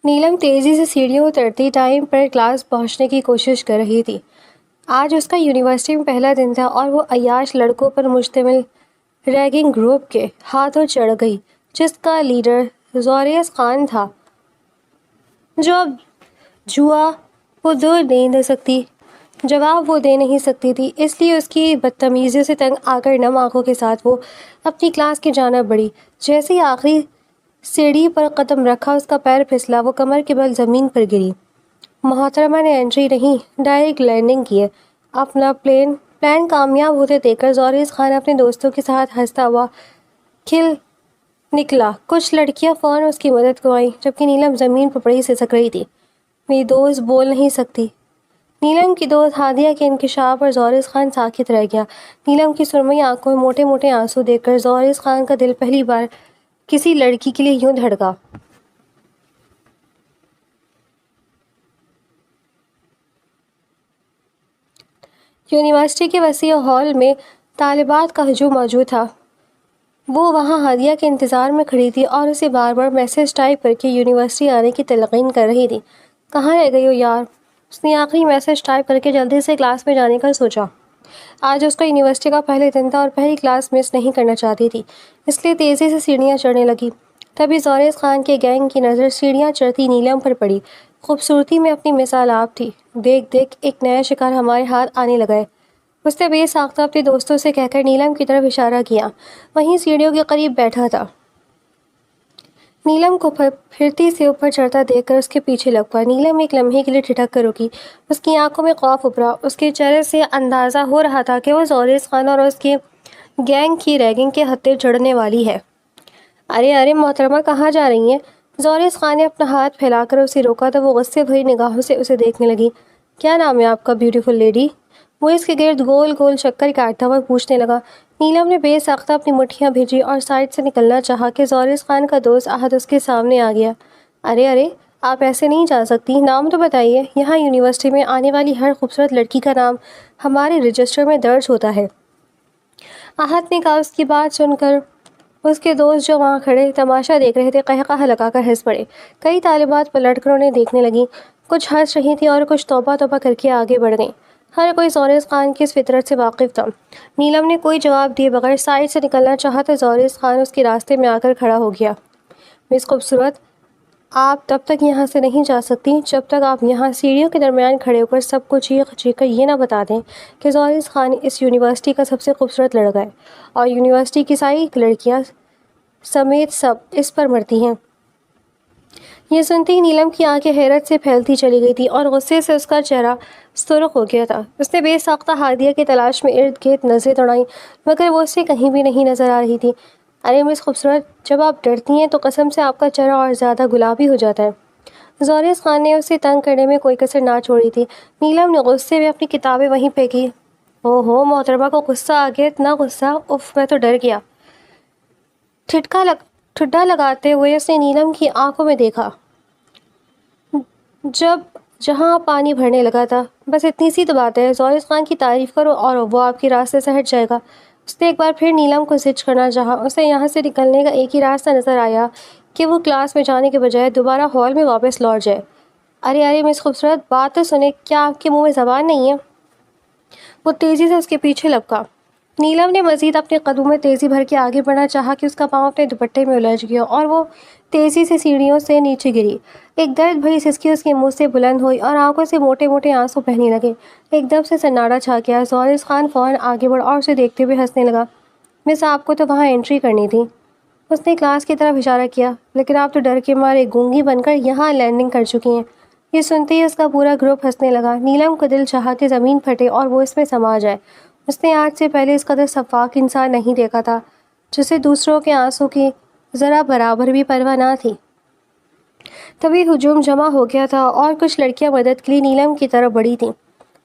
نیلم تیزی سے سیڑھیوں اترتی ٹائم پر کلاس پہنچنے کی کوشش کر رہی تھی۔ آج اس کا یونیورسٹی میں پہلا دن تھا اور وہ عیاش لڑکوں پر مشتمل ریگنگ گروپ کے ہاتھوں چڑھ گئی، جس کا لیڈر زوریس خان تھا، جو اب جواب وہ دے نہیں سکتی تھی، اس لیے اس کی بدتمیزیوں سے تنگ آ کر نم آنکھوں کے ساتھ وہ اپنی کلاس کی جانب بڑھی۔ جیسے ہی آخری سیڑھی پر قدم رکھا، اس کا پیر پھسلا، وہ کمر کے بل زمین پر گری۔ محترمہ نے انٹری نہیں، ڈائریکٹ لینڈنگ کی ہے۔ اپنا پلان کامیاب ہوتے دیکھ کر زوریس خان اپنے دوستوں کے ساتھ ہنستا ہوا کھل نکلا۔ کچھ لڑکیاں فوراً اس کی مدد کو آئیں، جبکہ نیلم زمین پر پڑی سسک رہی تھی۔ میری دوست بول نہیں سکتی۔ نیلم کی دوست ہادیہ کے انکشاف پر زوریس خان ساکت رہ گیا۔ نیلم کی سرمئی آنکھوں میں موٹے موٹے آنسو دیکھ کر زوریس خان کا دل پہلی بار کسی لڑکی کے لیے یوں دھڑکا۔ یونیورسٹی کے وسیع ہال میں طالبات کا ہجوم موجود تھا۔ وہ وہاں ہادیہ کے انتظار میں کھڑی تھی اور اسے بار بار میسج ٹائپ کر کے یونیورسٹی آنے کی تلقین کر رہی تھی۔ کہاں رہ گئی ہو یار؟ اس نے آخری میسج ٹائپ کر کے جلدی سے کلاس میں جانے کا سوچا۔ آج اس کا یونیورسٹی کا پہلے دن تھا اور پہلی کلاس مس نہیں کرنا چاہتی تھی، اس لیے تیزی سے سیڑھیاں چڑھنے لگی۔ تبھی زوریس خان کے گینگ کی نظر سیڑھیاں چڑھتی نیلم پر پڑی۔ خوبصورتی میں اپنی مثال آپ تھی۔ دیکھ ایک نیا شکار ہمارے ہاتھ آنے لگا ہے، اس نے بے ساختہ اپنے دوستوں سے کہہ کر نیلم کی طرف اشارہ کیا، وہیں سیڑھیوں کے قریب بیٹھا تھا۔ نیلم کو پھرتی سے اوپر چڑھتا دیکھ کر اس کے پیچھے لگ پڑا۔ نیلم ایک لمحے کے لیے ٹھٹک کر رکی، اس کی آنکھوں میں خوف ابھرا۔ اس کے چہرے سے اندازہ ہو رہا تھا کہ وہ زوریس خان اور اس کے گینگ کی ریگنگ کے ہتھے چڑھنے والی ہے۔ ارے محترمہ، کہاں جا رہی ہیں؟ زوریس خان نے اپنا ہاتھ پھیلا کر اسے روکا تو وہ غصے بھری نگاہوں سے اسے دیکھنے لگی۔ کیا نام ہے آپ کا بیوٹیفل لیڈی؟ وہ اس کے گرد گول گول چکر کاٹتا ہوا پوچھنے لگا۔ نیلم نے بے ساختہ اپنی مٹھیاں بھیجی اور سائڈ سے نکلنا چاہا کہ زوریس خان کا دوست احد اس کے سامنے آ گیا۔ ارے آپ ایسے نہیں جا سکتی، نام تو بتائیے۔ یہاں یونیورسٹی میں آنے والی ہر خوبصورت لڑکی کا نام ہمارے رجسٹر میں درج ہوتا ہے۔ احد نے کہا۔ اس کی بات سن کر اس کے دوست جو وہاں کھڑے تماشا دیکھ رہے تھے قہقہہ لگا کر ہنس پڑے۔ کئی طالبات پلٹ کر انہیں دیکھنے لگیں، کچھ ہنس رہی تھیں اور کچھ توبہ توبہ کر کے آگے بڑھ گئیں۔ ہر کوئی زوریس خان کی اس فطرت سے واقف تھا۔ نیلم نے کوئی جواب دیے بغیر سائڈ سے نکلنا چاہا تو زوریس خان اس کے راستے میں آ کر کھڑا ہو گیا۔ مس خوبصورت، آپ تب تک یہاں سے نہیں جا سکتی جب تک آپ یہاں سیڑھیوں کے درمیان کھڑے ہو کر سب کو چیخ کر یہ نہ بتا دیں کہ زوریس خان اس یونیورسٹی کا سب سے خوبصورت لڑکا ہے اور یونیورسٹی کی ساری لڑکیاں سمیت سب اس پر مرتی ہیں۔ یہ سنتے ہی نیلم کی آنکھیں حیرت سے پھیلتی چلی گئی تھی اور غصے سے اس کا چہرہ سرخ ہو گیا تھا۔ اس نے بے ساختہ ہادیہ کی تلاش میں ارد گرد نظریں دوڑائیں، مگر وہ اسے کہیں بھی نہیں نظر آ رہی تھی۔ ارے مس خوبصورت، جب آپ ڈرتی ہیں تو قسم سے آپ کا چہرہ اور زیادہ گلابی ہو جاتا ہے۔ زوریس خان نے اسے تنگ کرنے میں کوئی کسر نہ چھوڑی تھی۔ نیلم نے غصے میں اپنی کتابیں وہیں پھینکی۔ اوہو، محترمہ کو غصہ آ گیا؟ اتنا غصہ؟ اف، میں تو ڈر گیا۔ ٹھڈا لگاتے ہوئے اس نے نیلم کی آنکھوں میں دیکھا۔ جہاں پانی بھرنے لگا تھا۔ بس اتنی سی تو بات ہے، زوریس خان کی تعریف کرو اور وہ آپ کے راستے سے ہٹ جائے گا۔ اس نے ایک بار پھر نیلم کو زج کرنا چاہا۔ اسے یہاں سے نکلنے کا ایک ہی راستہ نظر آیا کہ وہ کلاس میں جانے کے بجائے دوبارہ ہال میں واپس لوٹ جائے۔ ارے مس خوبصورت، بات تو سنیں، کیا آپ کے منہ میں زبان نہیں ہے؟ وہ تیزی سے اس کے پیچھے لپکا۔ نیلم نے مزید اپنے قدموں میں تیزی بھر کے آگے بڑھنا چاہا کہ اس کا پاؤں اپنے دوپٹے میں الجھ گیا اور وہ تیزی سے سیڑھیوں سے نیچے گری۔ ایک درد بھری سسکی اس کے منہ سے بلند ہوئی اور آنکھوں سے موٹے موٹے آنسو بہنے لگے۔ ایک دم سے سناٹا چھا گیا۔ زوریس خان فوراً آگے بڑھا اور اسے دیکھتے ہوئے ہنسنے لگا۔ مس، آپ کو تو وہاں انٹری کرنی تھی۔ اس نے کلاس کی طرف اشارہ کیا، لیکن آپ تو ڈر کے مارے گونگی بن کر یہاں لینڈنگ کر چکی ہیں۔ یہ سنتے ہی اس کا پورا گروپ ہنسنے لگا۔ نیلم کو دل چاہا کہ زمین پھٹے اور وہ اس میں سما جائے۔ اس نے آج سے پہلے اس قدر شفاق انسان نہیں دیکھا تھا جسے دوسروں کے آنسوں کی ذرا برابر بھی پرواہ نہ تھی۔ تبھی ہجوم جمع ہو گیا تھا اور کچھ لڑکیاں مدد کے لیے نیلم کی طرف بڑھی تھیں۔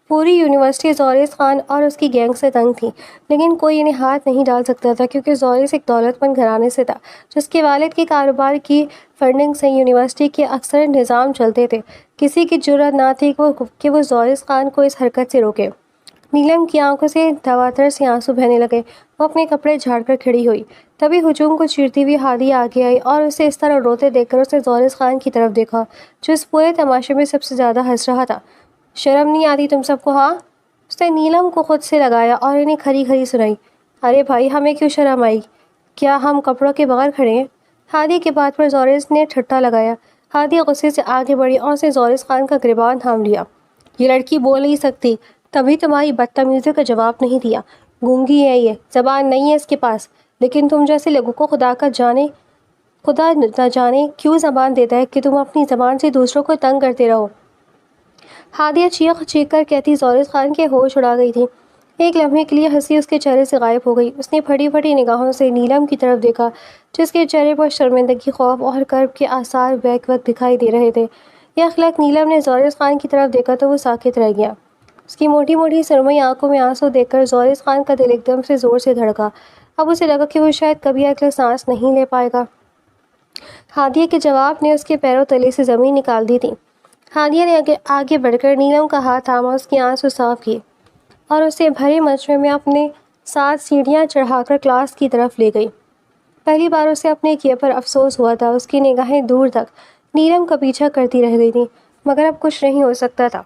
پوری یونیورسٹی زوریس خان اور اس کی گینگ سے تنگ تھی، لیکن کوئی انہیں ہاتھ نہیں ڈال سکتا تھا کیونکہ زوریس ایک دولت مند گھرانے سے تھا جس کے والد کے کاروبار کی فنڈنگ سے یونیورسٹی کے اکثر نظام چلتے تھے۔ کسی کی جرأت نہ تھی کہ وہ زوریس خان کو اس حرکت سے روکے۔ نیلم کی آنکھوں سے دواتر سے آنسو بہنے لگے. وہ اپنے کپڑے جھاڑ کر کھڑی ہوئی. تبھی ہجوم کو چیرتی ہوئی ہادی آگے آئی اور اسے اس طرح روتے دیکھ کر اس نے زورس خان کی طرف دیکھا جو اس پورے تماشے میں سب سے زیادہ ہنس رہا تھا. شرم نہیں آتی تم سب کو ہاں؟ اس نے نیلم کو خود سے لگایا اور انہیں کھری کھری سنائی. ارے بھائی ہمیں کیوں شرم آئی؟ کیا ہم کپڑوں کے بغیر کھڑے ہیں؟ ہادی کی بات پر زورس نے ٹھٹا لگایا. ہادی غصے سے آگے بڑھی اور اسے زورس خان کا گریبان تھام لیا. یہ لڑکی بول نہیں سکتی تبھی تمہاری بدتمیزی کا جواب نہیں دیا. گونگی ہے یہ، زبان نہیں ہے اس کے پاس. لیکن تم جیسے لوگوں کو خدا نہ جانے کیوں زبان دیتا ہے کہ تم اپنی زبان سے دوسروں کو تنگ کرتے رہو. ہادیہ چیخ چیخ کر کہتی زورس خان کے ہوش اڑا گئی تھی. ایک لمحے کے لیے ہنسی اس کے چہرے سے غائب ہو گئی. اس نے پھٹی پھٹی نگاہوں سے نیلم کی طرف دیکھا جس کے چہرے پر شرمندگی، خوف اور کرب کے آثار بیک وقت دکھائی دے رہے تھے. یہ اخلاق نیلم نے زورس خان کی طرف دیکھا تو وہ ساکت رہ گیا. اس کی موٹی موٹی سرمئی آنکھوں میں آنسو دیکھ کر زورس خان کا دل ایک دم سے زور سے دھڑکا. اب اسے لگا کہ وہ شاید کبھی اگلے سانس نہیں لے پائے گا. ہادیہ کے جواب نے اس کے پیروں تلے سے زمین نکال دی تھی. ہادیہ نے آگے بڑھ کر نیلم کا ہاتھ تھاما، اس کی آنسو صاف کیے اور اسے بھرے مجمع میں اپنے ساتھ سیڑھیاں چڑھا کر کلاس کی طرف لے گئی. پہلی بار اسے اپنے کیے پر افسوس ہوا تھا. اس کی نگاہیں دور تک نیلم کا پیچھا کرتی رہ گئی تھیں، مگر اب کچھ نہیں ہو سکتا تھا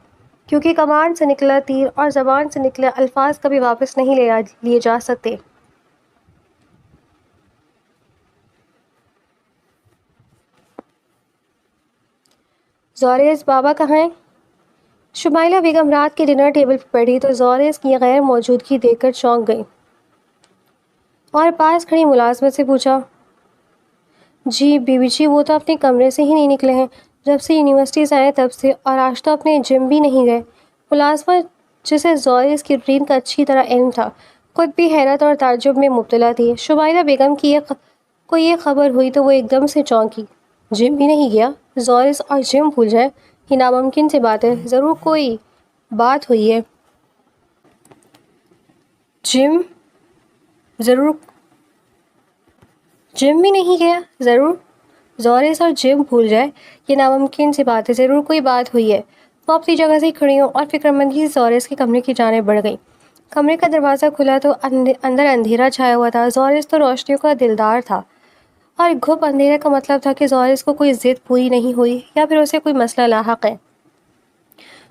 کیونکہ کمان سے نکلا تیر اور زبان سے نکلے الفاظ کبھی واپس نہیں لیے جا سکتے. زورس بابا کہاں ہیں؟ شمائلہ بیگم رات کے ڈنر ٹیبل پر بیٹھی تو زورس کی غیر موجودگی دیکھ کر چونک گئی اور پاس کھڑی ملازمت سے پوچھا. جی بیوی جی، وہ تو اپنے کمرے سے ہی نہیں نکلے ہیں جب سے یونیورسٹی سے آئے تب سے، اور آج تو اپنے جم بھی نہیں گئے. ملازمت جسے زورس کی روٹین کا اچھی طرح علم تھا خود بھی حیرت اور تعجب میں مبتلا تھی. شمائلہ بیگم کی کو یہ خبر ہوئی تو وہ ایک دم سے چونکی. جم بھی نہیں گیا؟ زورس اور جم بھول جائے، یہ ناممکن سی بات ہے. ضرور کوئی بات ہوئی ہے. جم بھی نہیں گیا؟ ضرور زورس اور جم بھول جائے، یہ ناممکن سی بات ہے. ضرور کوئی بات ہوئی ہے. وہ اپنی جگہ سے کھڑی ہوں اور فکرمندی سے زورس کے کمرے کی جانب بڑھ گئی. کمرے کا دروازہ کھلا تو اندر اندھیرا چھایا ہوا تھا. زورس تو روشنیوں کا دلدار تھا اور گھپ اندھیرے کا مطلب تھا کہ زورس کو کوئی ضد پوری نہیں ہوئی یا پھر اسے کوئی مسئلہ لاحق ہے.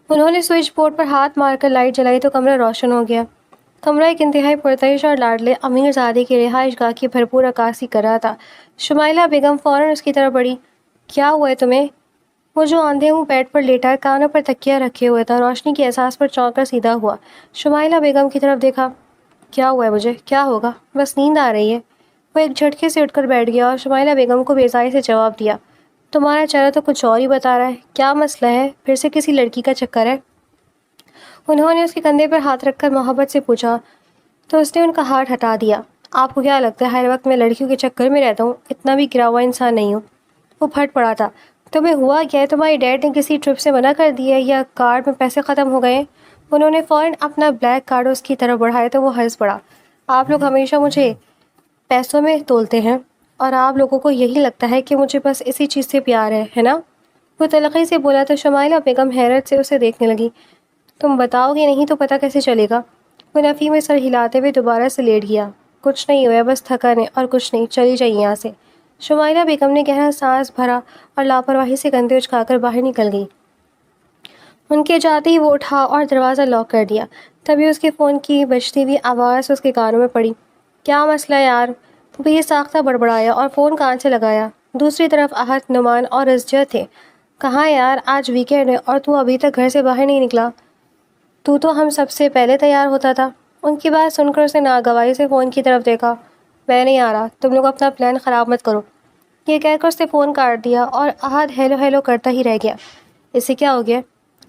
انہوں نے سوئچ بورڈ پر ہاتھ مار کر لائٹ جلائی تو کمرہ روشن ہو گیا. کمرہ ایک انتہائی پرتعیش اور لاڈلے امیر زادے کی رہائش گاہ کی بھرپور عکاسی کر رہا تھا. شمائلہ بیگم فوراً اس کی طرف بڑھی. کیا ہوا ہے تمہیں؟ وہ جو آندھے منہ بیڈ پر لیٹا ہے، کانوں پر تکیہ رکھے ہوئے تھا، روشنی کے احساس پر چونک کر سیدھا ہوا. شمائلہ بیگم کی طرف دیکھا. کیا ہوا ہے مجھے؟ کیا ہوگا؟ بس نیند آ رہی ہے. وہ ایک جھٹکے سے اٹھ کر بیٹھ گیا اور شمائلہ بیگم کو بیزاری سے جواب دیا. تمہارا چہرہ تو کچھ اور ہی بتا رہا ہے. کیا مسئلہ ہے؟ پھر سے کسی لڑکی کا چکر ہے؟ انہوں نے اس کے کندھے پر ہاتھ رکھ کر محبت سے پوچھا تو اس نے ان کا ہاتھ ہٹا دیا. آپ کو کیا لگتا ہے ہر وقت میں لڑکیوں کے چکر میں رہتا ہوں؟ اتنا بھی گرا ہوا انسان نہیں ہوں. وہ پھٹ پڑا تھا. تمہیں ہوا کیا ہے؟ تمہاری ڈیڈ نے کسی ٹرپ سے منع کر دیا ہے یا کارڈ میں پیسے ختم ہو گئے؟ انہوں نے فوراً اپنا بلیک کارڈ اس کی طرف بڑھایا تو وہ ہنس پڑا. آپ لوگ ہمیشہ مجھے پیسوں میں تولتے ہیں اور آپ لوگوں کو یہی لگتا ہے کہ مجھے بس اسی چیز سے پیار ہے نا؟ وہ تلخی سے بولا تو شمائلہ بیگم حیرت سے اسے دیکھنے لگی. تم بتاؤ گے نہیں تو پتہ کیسے چلے گا؟ وہ نفی میں سر ہلاتے ہوئے دوبارہ سے لیٹ گیا. کچھ نہیں ہوا، بس تھکن ہے اور کچھ نہیں. چلی جائیے یہاں سے. شمائلہ بیگم نے گہرا سانس بھرا اور لاپرواہی سے کندھے اچکا کر باہر نکل گئی. ان کے جاتے ہی وہ اٹھا اور دروازہ لاک کر دیا. تبھی اس کے فون کی بجتی ہوئی آواز اس کے کانوں میں پڑی. کیا مسئلہ یار؟ وہ یہ ساختہ بڑبڑایا اور فون کان سے لگایا. دوسری طرف احد، نعمان اور ازجر تھے. کہاں یار؟ آج ویکینڈ ہے اور تو ابھی تک گھر سے باہر نہیں نکلا. تو ہم سب سے پہلے تیار ہوتا تھا. ان کی بات سن کر اس نے ناگواری سے فون کی طرف دیکھا. میں نہیں آ رہا، تم لوگ اپنا پلان خراب مت کرو. یہ کہہ کر اس نے فون کاٹ دیا اور احد ہیلو ہیلو کرتا ہی رہ گیا. اسے کیا ہو گیا؟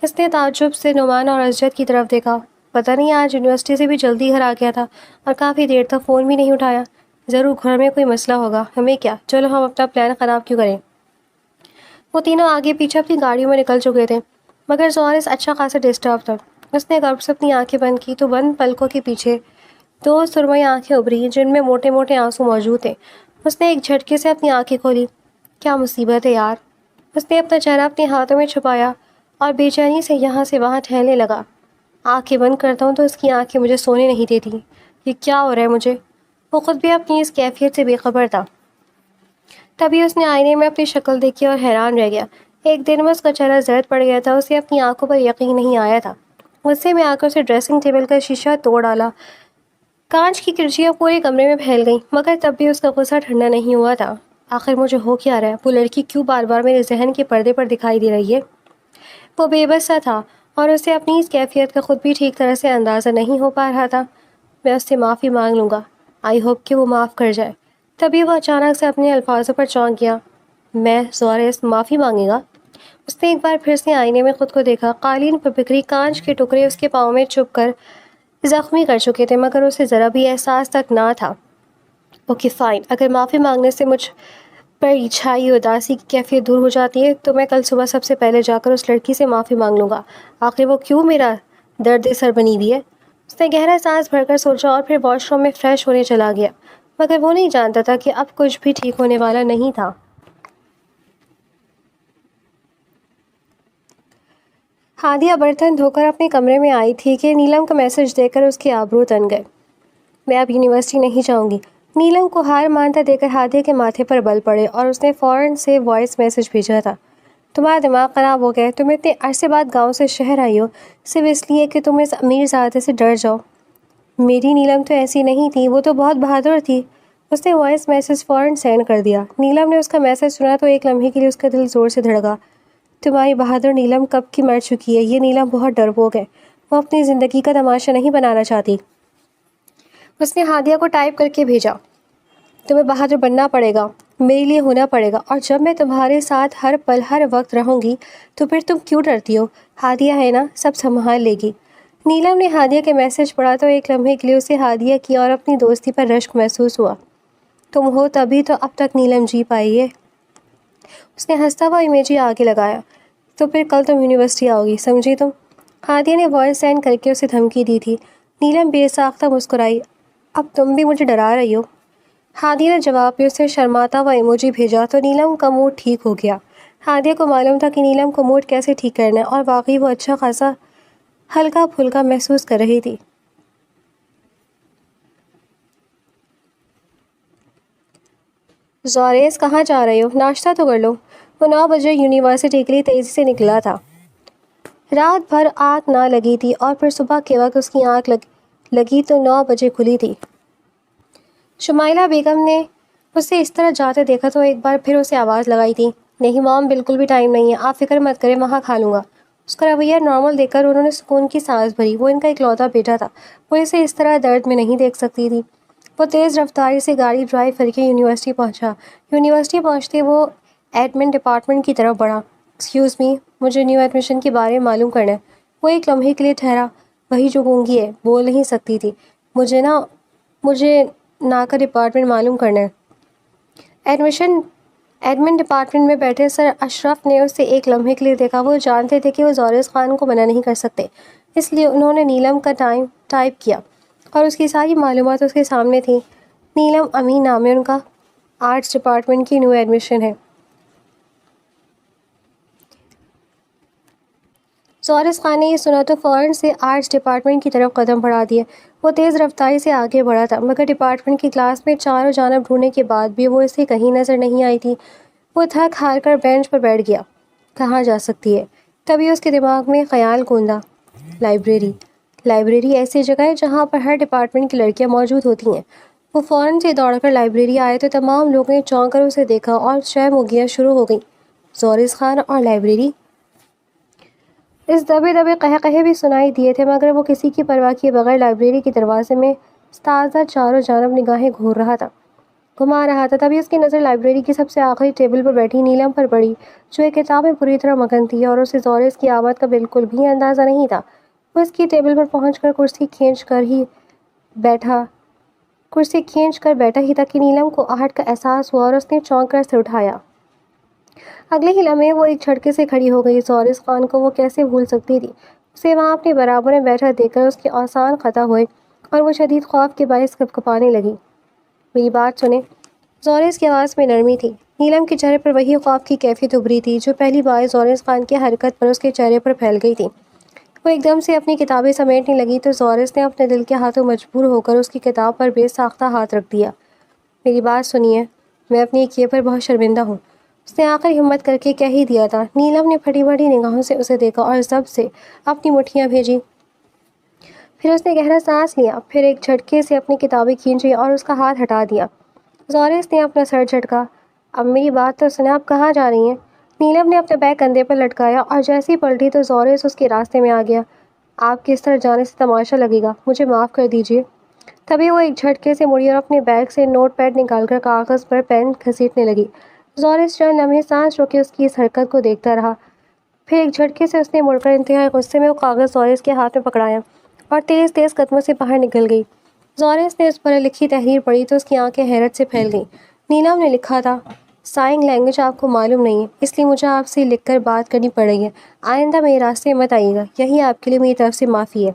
اس نے تعجب سے نعمان اور ازجر کی طرف دیکھا. پتہ نہیں، آج یونیورسٹی سے بھی جلدی گھر آ گیا تھا اور کافی دیر تک فون بھی نہیں اٹھایا. ضرور گھر میں کوئی مسئلہ ہوگا. ہمیں کیا، چلو ہم اپنا پلان خراب کیوں کریں. وہ تینوں آگے پیچھے اپنی گاڑیوں میں نکل چکے تھے مگر زورس اچھا خاصا ڈسٹرب تھا. اس نے غرب سے اپنی آنکھیں بند کی تو بند پلکوں کے پیچھے دو سرمئی آنکھیں ابھری جن میں موٹے موٹے آنسو موجود تھے. اس نے ایک جھٹکے سے اپنی آنکھیں کھولی. کیا مصیبت ہے یار؟ اس نے اپنا چہرہ اپنے ہاتھوں میں چھپایا اور بے چینی سے یہاں سے وہاں ٹہلنے لگا. آنکھیں بند کرتا ہوں تو اس کی آنکھیں مجھے سونے نہیں دیتی. یہ کیا ہو رہا ہے مجھے؟ وہ خود بھی اپنی اس کیفیت سے بے خبر تھا. تبھی اس نے آئینے میں اپنی شکل دیکھی اور حیران رہ گیا. ایک دن میں اس کا چہرہ زرد پڑ گیا تھا. اسے اپنی آنکھوں پر یقین نہیں آیا تھا. غصے میں آ کر اسے ڈریسنگ ٹیبل کا شیشہ توڑ ڈالا. کانچ کی کرچیاں پورے کمرے میں پھیل گئیں مگر تب بھی اس کا غصہ ٹھنڈا نہیں ہوا تھا. آخر مجھے ہو کیا رہا ہے؟ وہ لڑکی کیوں بار بار میرے ذہن کے پردے پر دکھائی دے رہی ہے؟ وہ بے بس سا تھا اور اسے اپنی اس کیفیت کا خود بھی ٹھیک طرح سے اندازہ نہیں ہو پا رہا تھا. میں اس سے معافی مانگ لوں گا. آئی ہوپ کہ وہ معاف کر جائے. تبھی وہ اچانک سے اپنے الفاظوں پر چونک گیا. میں زوریس معافی مانگے گا؟ اس نے ایک بار پھر سے آئینے میں خود کو دیکھا. قالین پر بکھری کانچ کے ٹکڑے اس کے پاؤں میں چھپ کر زخمی کر چکے تھے مگر اسے ذرا بھی احساس تک نہ تھا. اوکے فائن، اگر معافی مانگنے سے مجھ پر چھائی اداسی کی کیفیت دور ہو جاتی ہے تو میں کل صبح سب سے پہلے جا کر اس لڑکی سے معافی مانگ لوں گا. آخر وہ کیوں میرا درد سر بنی ہوئی ہے؟ اس نے گہرا سانس بھر کر سوچا اور پھر واش روم میں فریش ہونے چلا گیا. مگر وہ نہیں جانتا تھا کہ اب کچھ بھی ٹھیک ہونے والا نہیں تھا. ہادیہ برتن دھو کر اپنے کمرے میں آئی تھی کہ نیلم کا میسج دیکھ کر اس کے آبرو تن گئے. میں اب یونیورسٹی نہیں جاؤں گی. نیلم کو ہار مانتا دے کر ہادیہ کے ماتھے پر بل پڑے اور اس نے فوراً سے وائس میسج بھیجا تھا. تمہارا دماغ خراب ہو گیا. تم اتنے عرصے بعد گاؤں سے شہر آئی ہو صرف اس لیے کہ تم اس امیر زادے سے ڈر جاؤ. میری نیلم تو ایسی نہیں تھی، وہ تو بہت بہادر تھی. اس نے وائس میسج فوراً سینڈ کر دیا. نیلم نے اس کا میسج سنا تو ایک لمحے کے لیے اس کا دل زور سے دھڑکا. تمہاری بہادر نیلم کب کی مر چکی ہے. یہ نیلم بہت ڈرپوک ہے. وہ اپنی زندگی کا تماشا نہیں بنانا چاہتی. اس نے ہادیہ کو ٹائپ کر کے بھیجا. تمہیں بہادر بننا پڑے گا، میرے لیے ہونا پڑے گا، اور جب میں تمہارے ساتھ ہر پل ہر وقت رہوں گی تو پھر تم کیوں ڈرتی ہو؟ ہادیہ ہے نا، سب سنبھال لے گی. نیلم نے ہادیہ کے میسج پڑھا تو ایک لمحے کے لیے اسے ہادیہ کی اور اپنی دوستی پر رشک محسوس ہوا. تم ہو تبھی تو اب تک نیلم جی پائی ہے. اس نے ہنستا ہوا ایمیجی آگے لگایا. تو پھر کل تم یونیورسٹی آؤ گی، سمجھی تم؟ ہادیہ نے وائس سینڈ کر کے اسے دھمکی دی تھی. نیلم بے ساختہ مسکرائی. اب تم بھی مجھے ڈرا رہی ہو؟ ہادیہ نے جواب میں اسے شرماتا ہوا ایموجی بھیجا تو نیلم کا موڈ ٹھیک ہو گیا. ہادیہ کو معلوم تھا کہ نیلم کو موڈ کیسے ٹھیک کرنا ہے اور واقعی وہ اچھا خاصا ہلکا پھلکا محسوس کر رہی تھی. زوریس کہاں جا رہے ہو؟ ناشتہ تو کر لو. وہ 9 بجے یونیورسٹی کے لیے تیزی سے نکلا تھا. رات بھر آنکھ نہ لگی تھی اور پھر صبح کے وقت اس کی آنکھ لگی تو 9 بجے کھلی تھی. شمائلہ بیگم نے اسے اس طرح جاتے دیکھا تو ایک بار پھر اسے آواز لگائی تھی. نہیں مام، بالکل بھی ٹائم نہیں ہے، آپ فکر مت کریں، وہاں کھا لوں گا. اس کا رویہ نارمل دیکھ کر انہوں نے سکون کی سانس بھری. وہ ان کا اکلوتا بیٹا تھا، وہ اسے اس طرح درد میں نہیں دیکھ سکتی تھی. وہ تیز رفتاری سے گاڑی ڈرائیو کر کے یونیورسٹی پہنچا. یونیورسٹی پہنچتے وہ ایڈمن ڈپارٹمنٹ کی طرف بڑھا. ایکسکیوز می، مجھے نیو ایڈمیشن کے بارے میں معلوم کرنا ہے. وہ ایک لمحے کے لیے ٹھہرا. وہی جو گونگی ہے، بول نہیں سکتی تھی. مجھے نا کا ڈپارٹمنٹ معلوم کرنا ہے. ایڈمن ڈپارٹمنٹ میں بیٹھے سر اشرف نے اسے ایک لمحے کے لیے دیکھا. وہ جانتے تھے کہ وہ زوریس خان کو منع نہیں کر سکتے، اس لیے انہوں نے نیلم کا ٹائپ کیا اور اس کی ساری معلومات اس کے سامنے تھیں. نیلم امین نام ہے ان کا، آرٹس ڈپارٹمنٹ کی نیو ایڈمیشن ہے. زوریس خان نے یہ سنا تو فوراً سے آرٹس ڈپارٹمنٹ کی طرف قدم بڑھا دیا. وہ تیز رفتاری سے آگے بڑھا تھا مگر ڈپارٹمنٹ کی کلاس میں چاروں جانب ڈھونڈنے کے بعد بھی وہ اسے کہیں نظر نہیں آئی تھی. وہ تھک ہار کر بینچ پر بیٹھ گیا. کہاں جا سکتی ہے؟ تبھی اس کے دماغ میں خیال گوندا. لائبریری ایسی جگہ ہے جہاں پر ہر ڈپارٹمنٹ کی لڑکیاں موجود ہوتی ہیں. وہ فوراً سے دوڑ کر لائبریری آئے تو تمام لوگوں نے چونک کر اسے دیکھا اور شہ موگیاں شروع ہو گئیں. زوریس خان اور لائبریری؟ اس دبے دبے قہقہے بھی سنائی دیے تھے مگر وہ کسی کی پرواہ کیے بغیر لائبریری کے دروازے میں استاذہ چاروں جانب نگاہیں گھما رہا تھا. تبھی اس کی نظر لائبریری کی سب سے آخری ٹیبل پر بیٹھی نیلم پر پڑی جو ایک کتاب میں پوری طرح مگن تھی اور اسے زوریس کی آمد کا بالکل بھی اندازہ نہیں تھا. وہ اس کی ٹیبل پر پہنچ کر کرسی کھینچ کر بیٹھا ہی تھا کہ نیلم کو آہٹ کا احساس ہوا اور اس نے چونک کر سر اٹھایا. اگلے ہی لمحے وہ ایک جھٹکے سے کھڑی ہو گئی. زوریس خان کو وہ کیسے بھول سکتی تھی؟ اسے وہاں اپنے برابر میں بیٹھا دیکھ کر اس کے اعصاب خطا ہوئے اور وہ شدید خوف کے باعث کپکپانے لگی. میری بات سنیں. زوریس کی آواز میں نرمی تھی. نیلم کے چہرے پر وہی خوف کی کیفیت ابھری تھی جو پہلی بار زوریس خان کی حرکت پر اس کے چہرے پر پھیل گئی تھی. وہ ایک دم سے اپنی کتابیں سمیٹنے لگی تو زورس نے اپنے دل کے ہاتھوں مجبور ہو کر اس کی کتاب پر بے ساختہ ہاتھ رکھ دیا۔ میری بات سنیے، میں اپنے کیے پر بہت شرمندہ ہوں، اس نے آخر ہمت کر کے کہہ ہی دیا تھا۔ نیلم نے پھٹی بڑی نگاہوں سے اسے دیکھا اور ضبط سے اپنی مٹھیاں بھیجی۔ پھر اس نے گہرا سانس لیا، پھر ایک جھٹکے سے اپنی کتابیں کھینچی اور اس کا ہاتھ ہٹا دیا۔ زورس نے اپنا سر جھٹکا۔ اب میری بات تو سنیں، آپ کہاں جا رہی ہیں؟ نیلم نے اپنا بیگ کندھے پر لٹکایا اور جیسے ہی پلٹی تو زورس اس کے راستے میں آ گیا۔ آپ کے اس طرح جانے سے تماشا لگے گا، مجھے معاف کر دیجیے۔ تبھی وہ ایک جھٹکے سے مڑی اور اپنے بیگ سے نوٹ پیڈ نکال کر کاغذ پر پین گھسیٹنے لگی۔ زورس چند لمحے سانس روکے اس کی اس حرکت کو دیکھتا رہا، پھر ایک جھٹکے سے اس نے مڑ کر انتہائی غصے میں وہ کاغذ زورس کے ہاتھ میں پکڑایا اور تیز تیز قدموں سے باہر نکل گئی۔ زورس نے اس پر لکھی تحریر پڑھی تو اس کی آنکھیں حیرت سے پھیل گئیں۔ نیلم نے لکھا تھا، سائن لینگویج آپ کو معلوم نہیں ہے، اس لیے مجھے آپ سے لکھ کر بات کرنی پڑ رہی ہے۔ آئندہ میرے راستے میں مت آئیے گا، یہی آپ کے لیے میری طرف سے معافی ہے۔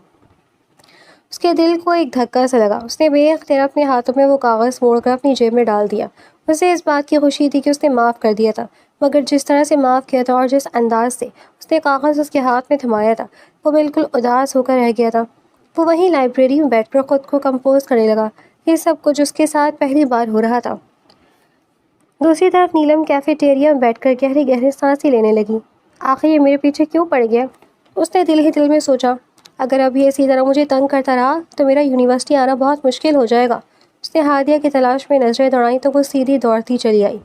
اس کے دل کو ایک دھکا سا لگا، اس نے بے اختیار اپنے ہاتھوں میں وہ کاغذ موڑ کر اپنی جیب میں ڈال دیا۔ اسے اس بات کی خوشی تھی کہ اس نے معاف کر دیا تھا، مگر جس طرح سے معاف کیا تھا اور جس انداز سے اس نے کاغذ اس کے ہاتھ میں تھمایا تھا، وہ بالکل اداس ہو کر رہ گیا تھا۔ وہ وہیں لائبریری میں بیٹھ کر خود کو کمپوز کرنے لگا۔ یہ سب کچھ اس کے ساتھ پہلی بار ہو رہا تھا۔ دوسری طرف نیلم کیفیٹیریا میں بیٹھ کر گہری گہری سانسیں لینے لگی۔ آخر یہ میرے پیچھے کیوں پڑ گیا؟ اس نے دل ہی دل میں سوچا۔ اگر اب یہ اسی طرح مجھے تنگ کرتا رہا تو میرا یونیورسٹی آنا بہت مشکل ہو جائے گا۔ اس نے ہادیہ کی تلاش میں نظریں دوڑائیں تو وہ سیدھی دوڑتی چلی آئی۔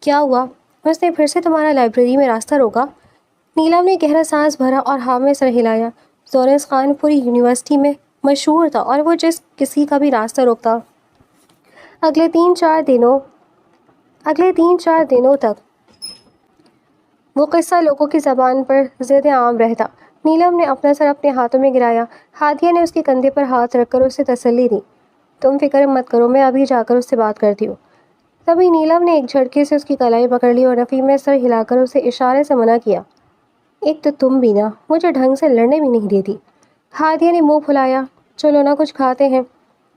کیا ہوا؟ اس نے پھر سے تمہارا لائبریری میں راستہ روکا؟ نیلم نے گہرا سانس بھرا اور ہاں میں سر ہلایا۔ زورس خان پوری یونیورسٹی میں مشہور تھا اور وہ جس کسی کا بھی راستہ روکتا۔ اگلے تین چار دنوں تک وہ قصہ لوگوں کی زبان پر زیادہ عام رہتا۔ نیلم نے اپنا سر اپنے ہاتھوں میں گرایا۔ ہادیہ نے اس کے کندھے پر ہاتھ رکھ کر اسے تسلی دی۔ تم فکر مت کرو، میں ابھی جا کر اس سے بات کرتی ہوں۔ تبھی نیلم نے ایک جھٹکے سے اس کی کلائی پکڑ لی اور نفی میں سر ہلا کر اسے اشارے سے منع کیا۔ ایک تو تم بھی نا، مجھے ڈھنگ سے لڑنے بھی نہیں دیتی۔ ہادیہ نے منہ پھلایا۔ چلو نا کچھ کھاتے ہیں۔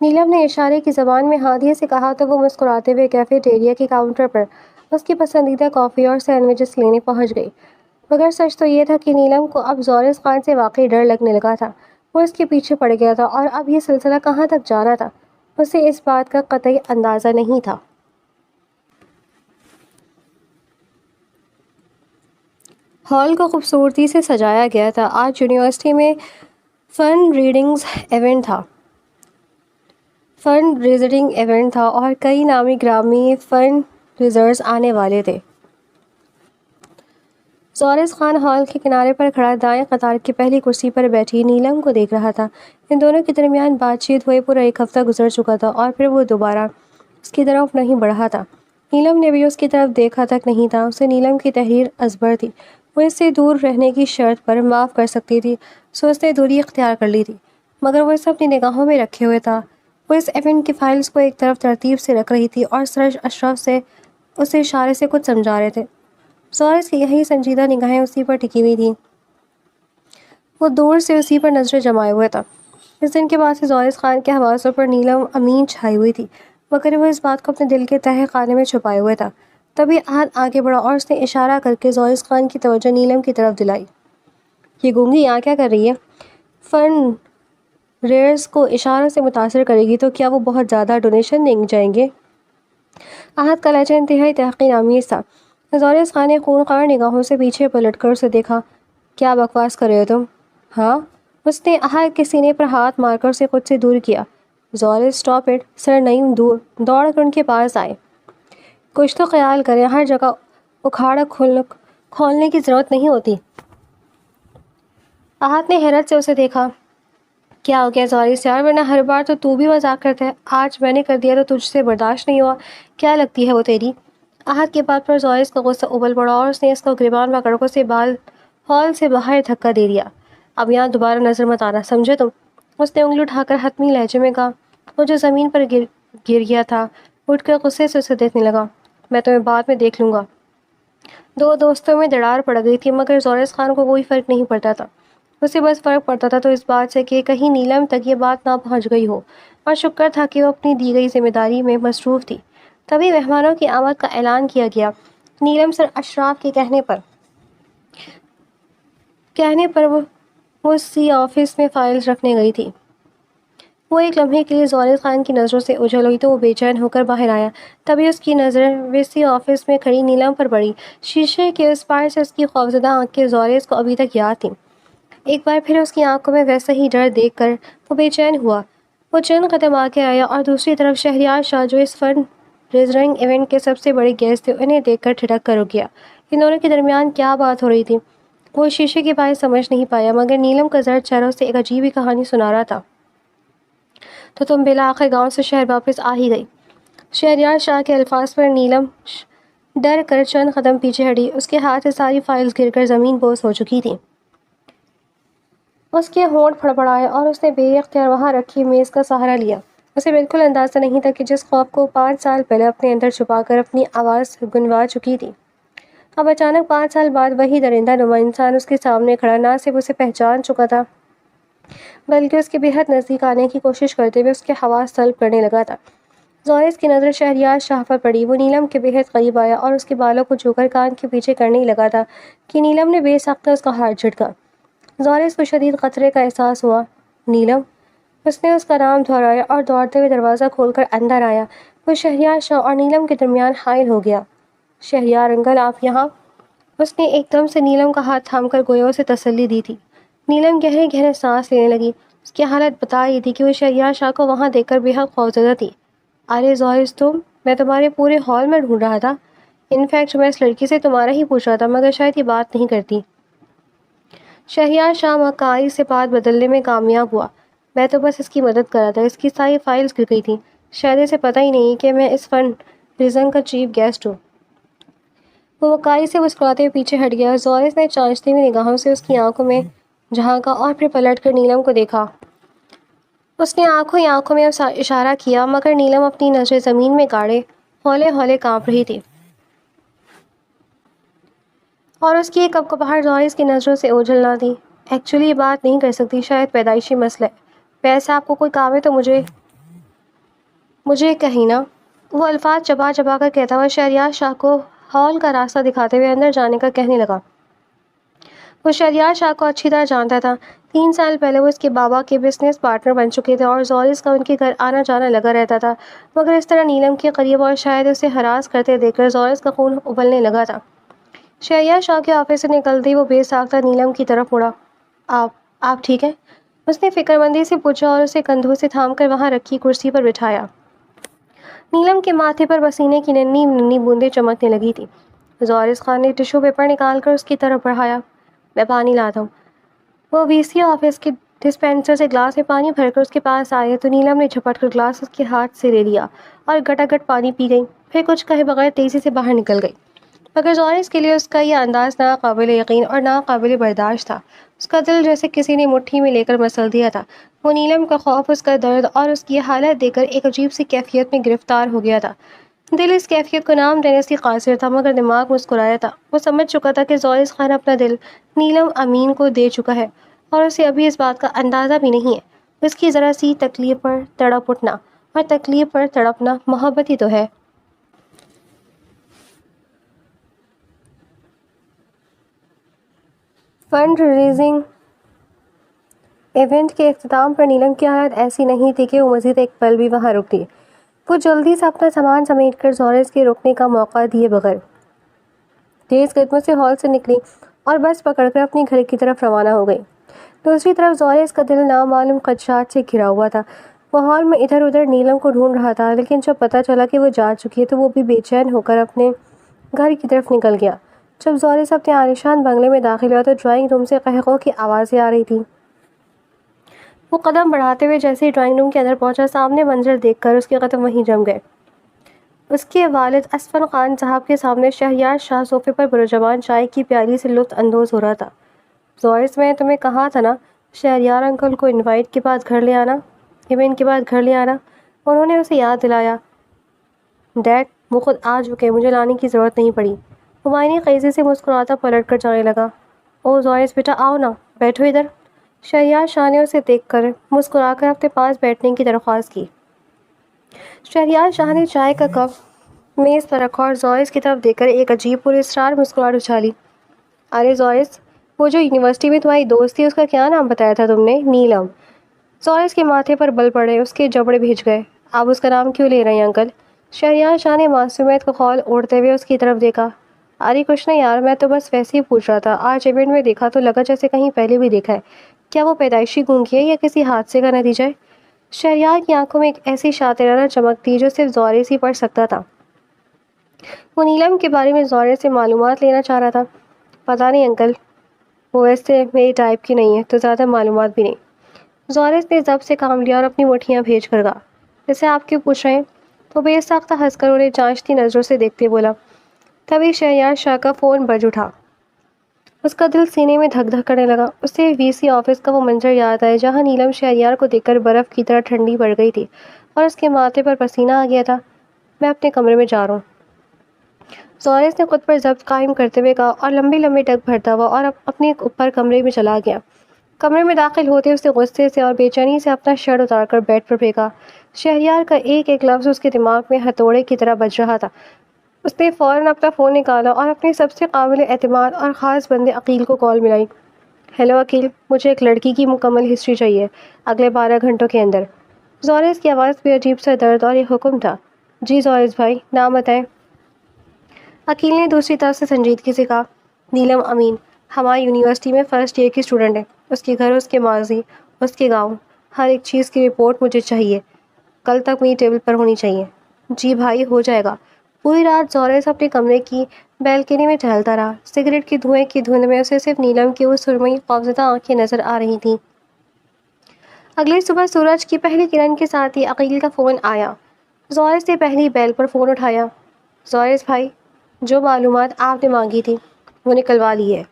نیلم نے اشارے کی زبان میں ہادیہ سے کہا تو وہ مسکراتے ہوئے کیفیٹیریا کے کاؤنٹر پر اس کی پسندیدہ کافی اور سینڈوچز لینے پہنچ گئی۔ مگر سچ تو یہ تھا کہ نیلم کو اب زورس خان سے واقعی ڈر لگنے لگا تھا۔ وہ اس کے پیچھے پڑ گیا تھا اور اب یہ سلسلہ کہاں تک جانا تھا، اسے اس بات کا قطعی اندازہ نہیں تھا۔ ہال کو خوبصورتی سے سجایا گیا تھا۔ آج یونیورسٹی میں فن ریزنگ ایونٹ تھا اور کئی نامی گرامی فن ریزرز آنے والے تھے۔ زورس خان ہال کے کنارے پر کھڑا دائیں قطار کی پہلی کرسی پر بیٹھی نیلم کو دیکھ رہا تھا۔ ان دونوں کے درمیان بات چیت ہوئے پورا ایک ہفتہ گزر چکا تھا اور پھر وہ دوبارہ اس کی طرف نہیں بڑھا تھا۔ نیلم نے بھی اس کی طرف دیکھا تک نہیں تھا۔ اسے نیلم کی تحریر ازبر تھی، وہ اس سے دور رہنے کی شرط پر معاف کر سکتی تھی، سو اس نے دوری اختیار کر لی تھی، مگر وہ اسے اپنی نگاہوں میں رکھے ہوئے تھا۔ وہ اس ایونٹ کی فائلز کو ایک طرف ترتیب سے رکھ رہی تھی اور سرج اشرف سے اسے اشارے سے کچھ سمجھا رہے تھے۔ زورس کی یہی سنجیدہ نگاہیں اسی پر ٹکی ہوئی تھیں۔ وہ دور سے اسی پر نظریں جمائے ہوئے تھا۔ اس دن کے بعد سے زورس خان کے حواسوں پر نیلم امین چھائی ہوئی تھی، مگر وہ اس بات کو اپنے دل کے تہہ خانے میں چھپائے ہوئے تھا۔ تبھی احد آگے بڑھا اور اس نے اشارہ کر کے زورس خان کی توجہ نیلم کی طرف دلائی۔ یہ گونگی یہاں کیا کر رہی ہے؟ فن ریئرز کو اشاروں سے متاثر کرے گی تو کیا وہ بہت زیادہ ڈونیشن دیں جائیں گے؟ احد کا لہجہ انتہائی تحقیر آمیز تھا۔ زورس خان نے خونخوار نگاہوں سے پیچھے پلٹ کر اسے دیکھا۔ کیا بکواس کر رہے ہو تم؟ ہاں؟ اس نے احد کے سینے پر ہاتھ مار کر اسے خود سے دور کیا۔ زورس اسٹاپ اٹ۔ سر نعیم دوڑ کر ان کے پاس آئے۔ کچھ تو خیال کریں، ہر جگہ اکھاڑا کھولنے کی ضرورت نہیں ہوتی۔ احد نے حیرت سے اسے دیکھا۔ کیا ہو گیا زورس یار، ورنہ ہر بار تو بھی مذاق کرتا ہے، آج میں نے کر دیا تو تجھ سے برداشت نہیں ہوا، کیا لگتی ہے وہ تیری؟ احد کی بات پر زورس کا غصہ ابل پڑا اور اس نے اس کو گریبان پکڑ کر اسے ہال سے باہر دھکا دے دیا۔ اب یہاں دوبارہ نظر مت آنا، سمجھے تم؟ اس نے انگلی اٹھا کر حتمی لہجے میں کہا۔ وہ جو زمین پر گر گیا تھا اٹھ کر غصے سے اسے دیکھنے لگا۔ میں تمہیں بعد میں دیکھ لوں گا۔ دو دوستوں میں دراڑ پڑ گئی تھی، مگر زورس خان کو کوئی فرق نہیں پڑتا تھا۔ اسے بس فرق پڑتا تھا تو اس بات سے کہ کہیں نیلم تک یہ بات نہ پہنچ گئی ہو، اور شکر تھا کہ وہ اپنی دی گئی ذمہ داری میں مصروف تھی۔ تبھی مہمانوں کی آمد کا اعلان کیا گیا۔ نیلم سر اشراف کے کہنے پر وہ سی آفس میں فائلز رکھنے گئی تھی۔ وہ ایک لمحے کے لیے زورس خان کی نظروں سے اوجھل ہوئی تو وہ بے چین ہو کر باہر آیا۔ تبھی اس کی نظر ویسی آفس میں کھڑی نیلم پر پڑی۔ شیشے کے اس پار سے اس کی خوفزدہ آنکھیں زورس کو ابھی تک یاد تھیں۔ ایک بار پھر اس کی آنکھوں میں ویسا ہی ڈر دیکھ کر وہ بے چین ہوا۔ وہ چند قدم آگے آیا اور دوسری طرف شہریار شاہ جو اس فنڈ ریزنگ ایونٹ کے سب سے بڑے گیسٹ تھے انہیں دیکھ کر ٹھٹک کر رک گیا۔ ان دونوں کے درمیان کیا بات ہو رہی تھی وہ شیشے کے باہر سمجھ نہیں پایا، مگر نیلم کا زرد چہرہ اسے ایک عجیب ہی کہانی سنا رہا تھا۔ تو تم بالآخر گاؤں سے شہر واپس آ ہی گئی۔ شہریار شاہ کے الفاظ پر نیلم ڈر کر چند قدم پیچھے ہٹی۔ اس کے ہاتھ سے ساری فائلز گر کر زمین بوس ہو چکی تھیں۔ اس کے ہونٹ پھڑپڑائے اور اس نے بے اختیار وہاں رکھی میز کا سہارا لیا۔ اسے بالکل اندازہ نہیں تھا کہ جس خوف کو 5 سال پہلے اپنے اندر چھپا کر اپنی آواز گنوا چکی تھی، اب اچانک 5 سال بعد وہی درندہ نما انسان اس کے سامنے کھڑا نہ صرف اسے پہچان چکا تھا بلکہ اس کے بے حد نزدیک آنے کی کوشش کرتے ہوئے اس کے حواس طلب کرنے لگا تھا۔ زورس کی نظر شہریار شاہ پر پڑی۔ وہ نیلم کے بے حد قریب آیا اور اس کے بالوں کو چھو کر کان کے پیچھے کرنے ہی لگا تھا کہ نیلم نے بے ساختہ اس کا ہاتھ جھٹکا۔ زورس کو شدید خطرے کا احساس ہوا۔ نیلم، اس نے اس کا نام دہرایا اور دوڑتے ہوئے دروازہ کھول کر اندر آیا۔ وہ شہریار شاہ اور نیلم کے درمیان حائل ہو گیا۔ شہریار انکل، آپ یہاں؟ اس نے ایک دم سے نیلم کا ہاتھ تھام کر گویا اسے تسلی دی تھی۔ نیلم گہرے گہرے سانس لینے لگی۔ اس کی حالت بتا رہی تھی کہ وہ شہریار شاہ کو وہاں دیکھ کر بے حد خوفزدہ تھی۔ ارے زورس، تم؟ میں تمہارے پورے ہال میں ڈھونڈ رہا تھا۔ انفیکٹ میں اس لڑکی سے تمہارا ہی پوچھ رہا تھا، مگر شاید یہ بات نہیں کرتی۔ شہریار شاہ مکاری سے بات بدلنے میں کامیاب ہوا۔ میں تو بس اس کی مدد کر رہا تھا، اس کی ساری فائلز گر گئی تھیں۔ شاید اسے پتہ ہی نہیں کہ میں اس فنڈ ریزنگ کا چیف گیسٹ ہوں۔ وہ وقاری سے مسکراتے ہوئے پیچھے ہٹ گیا۔ زورس نے چانچتی ہوئی نگاہوں سے اس کی آنکھوں میں جھانکا اور پھر پلٹ کر نیلم کو دیکھا۔ اس نے آنکھوں ہی آنکھوں میں اشارہ کیا، مگر نیلم اپنی نظریں زمین میں گاڑے ہولے ہولے کانپ رہی تھی اور اس کی ایک کپکپاہٹ زورس کی نظروں سے اوجھل نہ تھی۔ ایکچولی یہ بات نہیں کر سکتی، شاید پیدائشی مسئلہ ہے۔ ویسے آپ کو کوئی کام ہے تو مجھے کہیں نا۔ وہ الفاظ چبا چبا کر کہتا ہوا شہریار شاہ کو ہال کا راستہ دکھاتے ہوئے اندر جانے کا کہنے لگا۔ وہ شہریار شاہ کو اچھی طرح جانتا تھا۔ 3 سال پہلے وہ اس کے بابا کے بزنس پارٹنر بن چکے تھے اور زورس کا ان کے گھر آنا جانا لگا رہتا تھا، مگر اس طرح نیلم کے قریب اور شاید اسے ہراس کرتے دیکھ کر زورس کا خون ابلنے لگا تھا۔ شہریار شاہ کے آفس سے نکلتے ہی وہ بے ساختہ نیلم کی طرف مڑا۔ آپ ٹھیک ہیں؟ اس نے فکر مندی سے پوچھا اور اسے کندھوں سے تھام کر وہاں رکھی کرسی پر بٹھایا۔ نیلم کے ماتھے پر پسینے کی ننھی ننھی بوندیں چمکنے لگی تھی۔ زورس خان نے ٹشو پیپر نکال کر اس کی طرف بڑھایا۔ میں پانی لاتا ہوں۔ وہ وی سی آفس کے ڈسپینسر سے گلاس میں پانی بھر کر اس کے پاس آئے تو نیلم نے جھپٹ کر گلاس اس کے ہاتھ سے لے لیا اور گٹاگٹ پانی پی گئی، پھر کچھ کہے بغیر تیزی سے باہر نکل گئی۔ مگر زورس کے لیے اس کا یہ انداز ناقابل یقین اور ناقابل برداشت تھا۔ اس کا دل جیسے کسی نے مٹھی میں لے کر مسل دیا تھا۔ وہ نیلم کا خوف، اس کا درد اور اس کی حالت دیکھ کر ایک عجیب سی کیفیت میں گرفتار ہو گیا تھا۔ دل اس کیفیت کو نام دینے سے قاصر تھا، مگر دماغ مسکرایا تھا۔ وہ سمجھ چکا تھا کہ زورس خان اپنا دل نیلم امین کو دے چکا ہے اور اسے ابھی اس بات کا اندازہ بھی نہیں ہے۔ اس کی ذرا سی تکلیف پر تڑپ اٹھنا اور تکلیف پر تڑپنا محبت ہی تو ہے۔ فنڈ ریزنگ ایونٹ کے اختتام پر نیلم کی حالت ایسی نہیں تھی کہ وہ مزید ایک پل بھی وہاں رکتی۔ وہ جلدی سے اپنا سامان سمیٹ کر زورس کے رکنے کا موقع دیے بغیر تیز قدموں سے ہال سے نکلی اور بس پکڑ کر اپنے گھر کی طرف روانہ ہو گئی۔ دوسری طرف زورس کا دل نامعلوم خدشات سے گھرا ہوا تھا۔ وہ ہال میں ادھر ادھر نیلم کو ڈھونڈ رہا تھا، لیکن جب پتہ چلا کہ وہ جا چکی ہے تو وہ بھی بے چین ہو کر اپنے گھر کی طرف نکل گیا۔ جب زورس اپنے عالیشان بنگلے میں داخل ہوا تو ڈرائنگ روم سے قہقہوں کی آوازیں آ رہی تھیں۔ وہ قدم بڑھاتے ہوئے جیسے ہی ڈرائنگ روم کے اندر پہنچا، سامنے منظر دیکھ کر اس کے قدم وہیں جم گئے۔ اس کے والد اسفن خان صاحب کے سامنے شہریار شاہ صوفے پر بروجبان چائے کی پیالی سے لطف اندوز ہو رہا تھا۔ زورس، میں تمہیں کہا تھا نا شہریار انکل کو ایونٹ کے بعد گھر لے آنا۔ انہوں نے اسے یاد دلایا۔ ڈیڈ، وہ خود آ چکے، مجھے لانے کی ضرورت نہیں پڑی۔ وہ معنی خیزی سے مسکراتا پلٹ کر جانے لگا۔ او زورس بیٹا، آؤ نا، بیٹھو ادھر۔ شہریار شاہ نے اسے دیکھ کر مسکرا کر اپنے پاس بیٹھنے کی درخواست کی۔ شہریار شاہ نے چائے کا کپ میز پر رکھا اور زورس کی طرف دیکھ کر ایک عجیب پراسرار مسکراہٹ اچھالی۔ ارے زورس، وہ جو یونیورسٹی میں تمہاری دوست تھی اس کا کیا نام بتایا تھا تم نے؟ نیلم۔ زورس کے ماتھے پر بل پڑے، اس کے جبڑے بھیج گئے۔ آپ اس کا نام کیوں لے رہے ہیں انکل؟ شہریار شاہ نے معصومیت کو خول اوڑھتے ہوئے اس کی طرف دیکھا۔ ارے کچھ نہیں یار، میں تو بس ویسے ہی پوچھ رہا تھا، آج ایونٹ میں دیکھا تو لگا جیسے کہیں پہلے بھی دیکھا ہے۔ کیا وہ پیدائشی گونگی ہے یا کسی حادثے کا نتیجہ ہے؟ شہریار کی آنکھوں میں ایک ایسی شاطرانہ چمک تھی جو صرف زورس ہی پڑھ سکتا تھا۔ وہ نیلم کے بارے میں زورس سے معلومات لینا چاہ رہا تھا۔ پتہ نہیں انکل، وہ ویسے میری ٹائپ کی نہیں ہے تو زیادہ معلومات بھی نہیں۔ زورس نے ضبط سے کام لیا اور اپنی مٹھیاں بھیج کر کہا، جیسے آپ کیوں پوچھ رہے ہیں؟ وہ بے ساختہ ہنس کر انہیں جانچتی نظروں سے دیکھتے بولا۔ تبھی شہریار شاہ کا فون بج اٹھا۔ اس کا دل سینے میں دھک دھک کرنے لگا۔ اسے وی سی آفس کا وہ منظر یاد آیا جہاں نیلم شہریار کو دیکھ کر برف کی طرح ٹھنڈی پڑ گئی تھی اور اس کے ماتھے پر پسینہ آ گیا تھا۔ میں اپنے کمرے میں جا رہا ہوں، زورس نے خود پر ضبط قائم کرتے ہوئے کہا اور لمبی لمبی ٹک بھرتا ہوا اور اپنے اوپر کمرے میں چلا گیا۔ کمرے میں داخل ہوتے اسے غصے سے اور بے چینی سے اپنا شرٹ اتار کر بیڈ پر پھینکا۔ شہریار کا ایک ایک لفظ اس کے دماغ میں ہتھوڑے کی طرح بج رہا تھا۔ اس نے فوراً اپنا فون نکالا اور اپنے سب سے قابل اعتماد اور خاص بندے عقیل کو کال ملائی۔ ہیلو عقیل، مجھے ایک لڑکی کی مکمل ہسٹری چاہیے اگلے 12 گھنٹوں کے اندر۔ زورس کی آواز پہ عجیب سا درد اور یہ حکم تھا۔ جی زورس بھائی، نام بتائیں۔ عقیل نے دوسری طرف سے سنجیدگی سے کہا، نیلم امین، ہماری یونیورسٹی میں فرسٹ ایئر کی اسٹوڈنٹ ہے۔ اس کے گھر، اس کے ماضی، اس کے گاؤں، ہر ایک چیز کی رپورٹ مجھے چاہیے، کل تک میری ٹیبل پر ہونی چاہیے۔ جی بھائی، ہو جائے گا۔ پوری رات زورس اپنے کمرے کی بیلکنی میں ٹہلتا رہا۔ سگریٹ کی دھوئیں کی دھند میں اسے صرف نیلم کی وہ سرمئی خوفزدہ آنکھیں نظر آ رہی تھیں۔ اگلی صبح سورج کی پہلی کرن کے ساتھ ہی عقیل کا فون آیا۔ زورس نے پہلی بیل پر فون اٹھایا۔ زورس بھائی، جو معلومات آپ نے مانگی تھی وہ نکلوا لی ہے۔